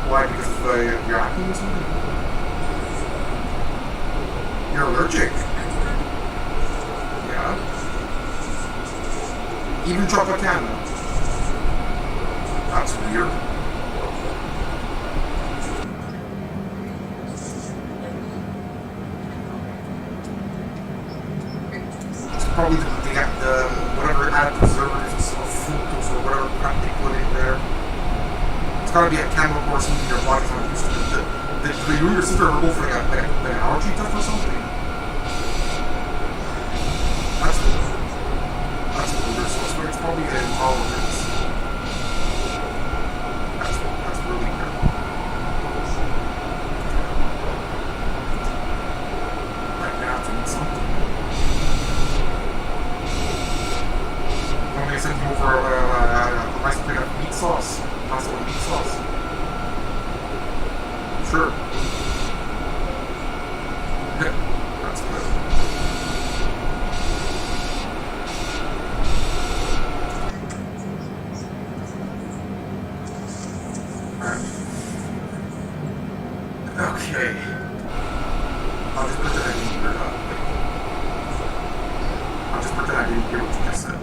Why? Because of your acne or something? You're allergic. Yeah. Even chocolate Caanda. That's weird. Probably they got the whatever added preservatives or fructose or whatever crap they put in there. It's gotta be a chemical or something your body's not used to. Did you and your sister ever go for like an allergy test or something? That's weird. So it's probably an intolerance. That's really weird. Like they have to eat something. They sent you over a nice plate of meat sauce. Pasta with meat sauce. Sure. Yeah, that's good. Alright. Okay. I'll just pretend I didn't hear that. I'll just pretend I didn't hear what you just said.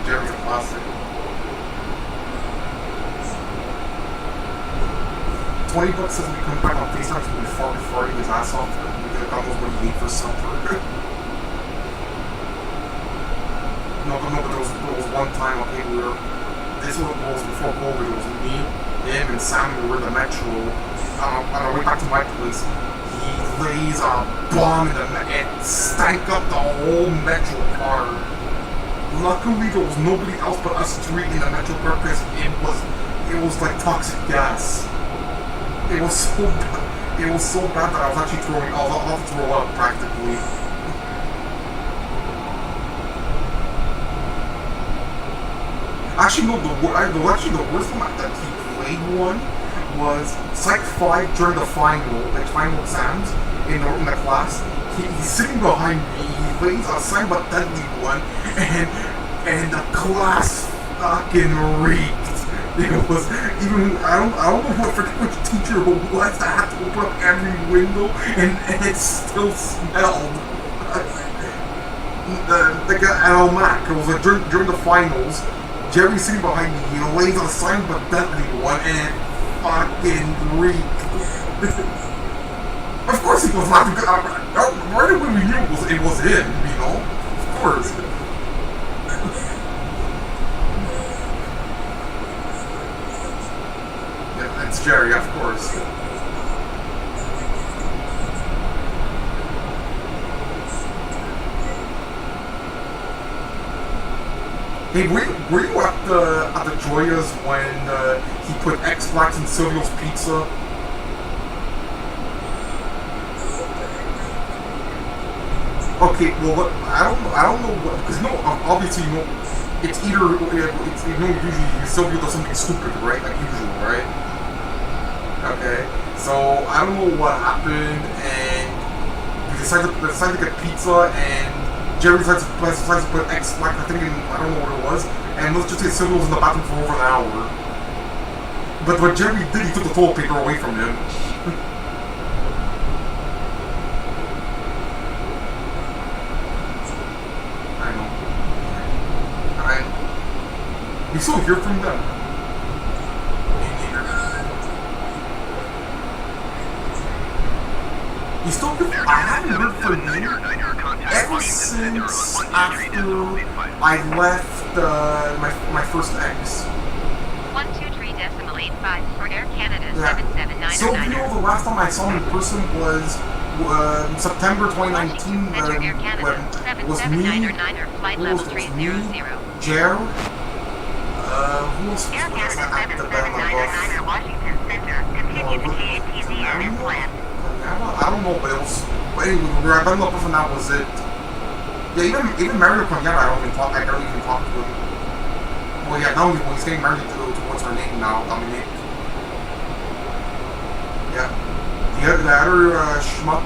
Jerry's a classic. 20 bucks says we come back on FaceTime to be farting his ass off because that was what he ate for supper. No, but there was one time, okay, this was before COVID, it was me, him, and Sam, we were in the metro, on our way back to my place. He lays a bomb in the it stank up the whole metro car. Luckily, there was nobody else but us three in the metro car because it was like toxic gas. It was so bad. It was so bad that I was actually throwing. I'll throw up practically. Actually, no. The worst one that he played one was Psych 5 during the final exams in the class. He's sitting behind me. He lays a silent but deadly one, and the class fucking reeked. It was even I don't know what forget which teacher it was that had to open up every window and it still smelled. The guy at Mac, it was like during the finals. Jerry's sitting behind me. He lays a silent but deadly one, and it fucking reeked. Of course he was laughing. Right away we knew it was him, you know? Of course. Yeah, it's Jerry, of course. Hey, were you at the Joyas when he put X-Lax in Silvio's pizza? Okay, well, I don't know what, because obviously, it's either, usually Silvio does something stupid, right, like usual, right? Okay, so I don't know what happened, and we decided to get pizza, and Jerry decides to put X-Lax, I think, I don't know what it was, and let's just say Silvio was in the bathroom for over an hour. But what Jerry did, he took the toilet paper away from him. I know. You still hear from them? You still hear from I haven't heard from him ever since after I left my first ex. 123.85 for Air Canada Yeah. 779. So, you know, the last time I saw him in person was September 2019 when it was me, Jer, who else was Air at Canada the 7799 Washington Center. Continue to TATZ as planned. I don't know, but it was. But anyway, we were bundled up and that was it. Yeah, even Mario Caanda, I barely even talk to him. Well, yeah, now he's getting married to what's her name now, Dominique. Yeah. The other schmuck,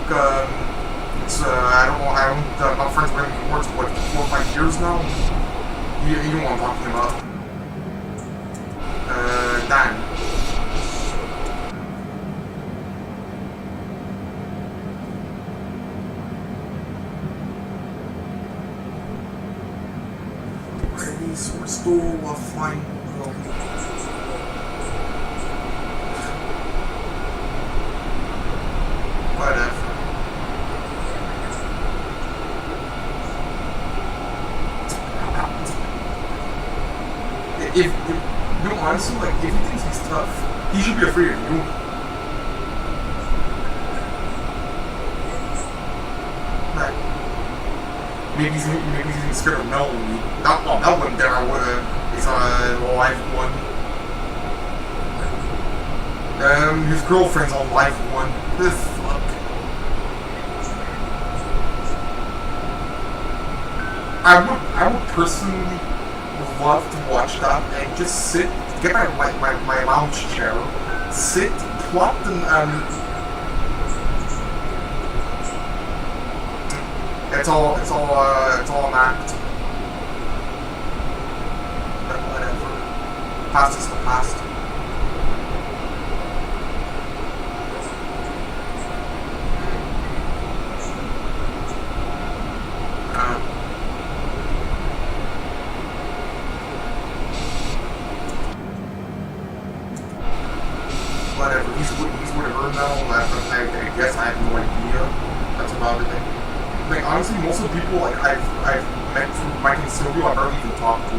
it's, I'm not friends with him anymore, it's what, 4 or 5 years now? You know what I'm talking about. Dan. So we're still flying. Whatever. If you know, honestly, like, if he thinks he's tough, he should be afraid of you. Right. Maybe he's scared of Melanie. That one there is a live one. His girlfriend's on live one. This fuck. I would personally love to watch that and just sit, get my lounge chair, sit, plot and it's all an act. But whatever. Past is the past. Whatever. He's with her now. I guess I have no idea. That's about it. Like, honestly, most of the people like I've met through Mike and Sylvia, I barely even talked to.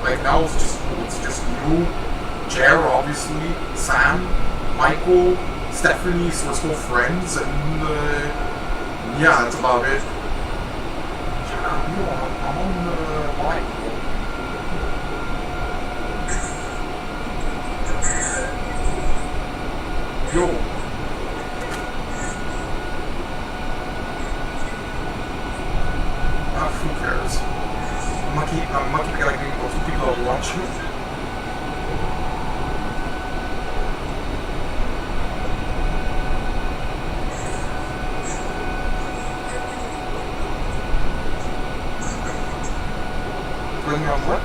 Like now it's just you, Jer, obviously, Sam, Michael, Stephanie, so we're still friends, and yeah, that's about it. Yeah, I'm on Michael. Yo. Who cares? I'm lucky like those people that watch me. Putting me on what?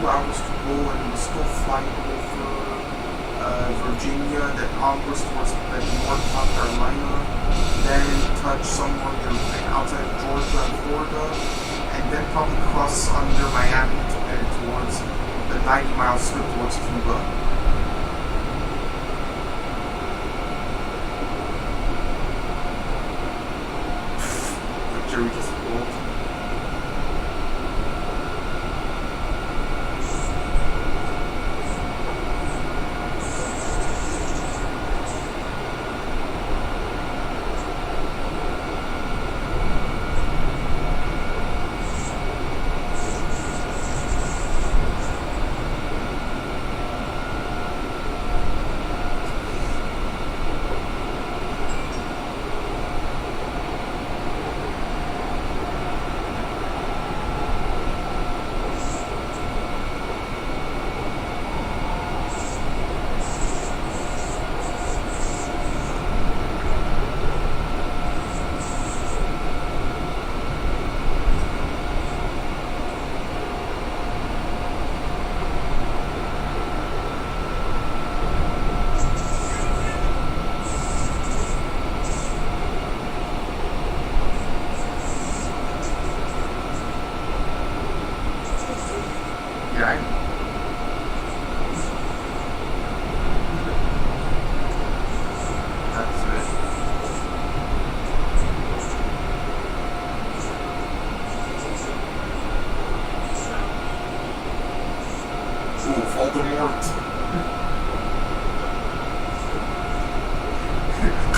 Hours to go, and we're still flying over Virginia, then onwards towards North Carolina, then touch somewhere outside of Georgia and Florida, and then probably cross under Miami to head towards the 90-mile strip towards Cuba. Jerry just pulled.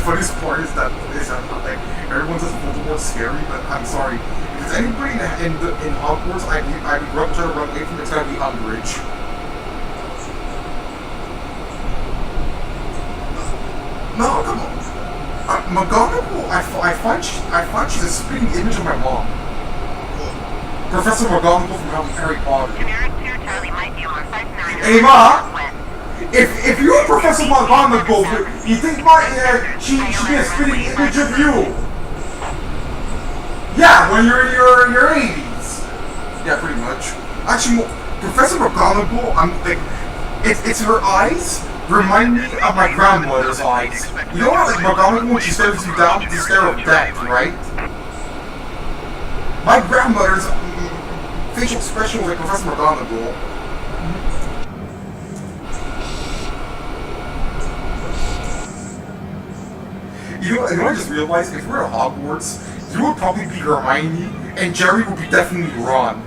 Funniest part is that like everyone says Voldemort's scary, but I'm sorry. If there's anybody in Hogwarts, I'd try to run away from. It's gotta be Umbridge. No, come on. McGonagall, I find she's a spitting image of my mom. Professor McGonagall from Harry Potter. Hey Ma, if you were Professor McGonagall, you think she'd be a spitting image of you? Yeah, when you're in your 80s. Yeah, pretty much. Actually, Professor McGonagall, I'm like, it's her eyes remind me of my grandmother's eyes. You know how like McGonagall, when she stares you down, the stare of death, right? My grandmother's facial expression was like Professor McGonagall. You know what I just realized? If we were at Hogwarts, you would probably be Hermione, and Jerry would be definitely Ron.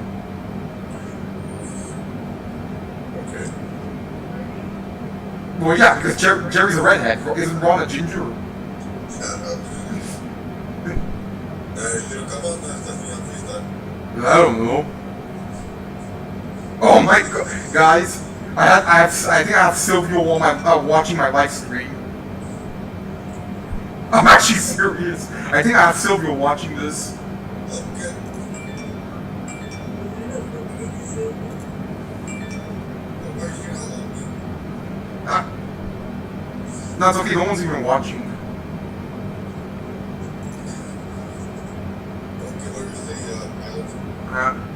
Okay. Well, yeah, because Jerry's a redhead. Isn't Ron a ginger? I don't know. Oh my god, guys! I think I have Sylvia while watching my live stream. I'm actually serious. I think I have Sylvia watching this. Okay. No, it's okay. No one's even watching. Okay, what do you say, pilot? Yeah.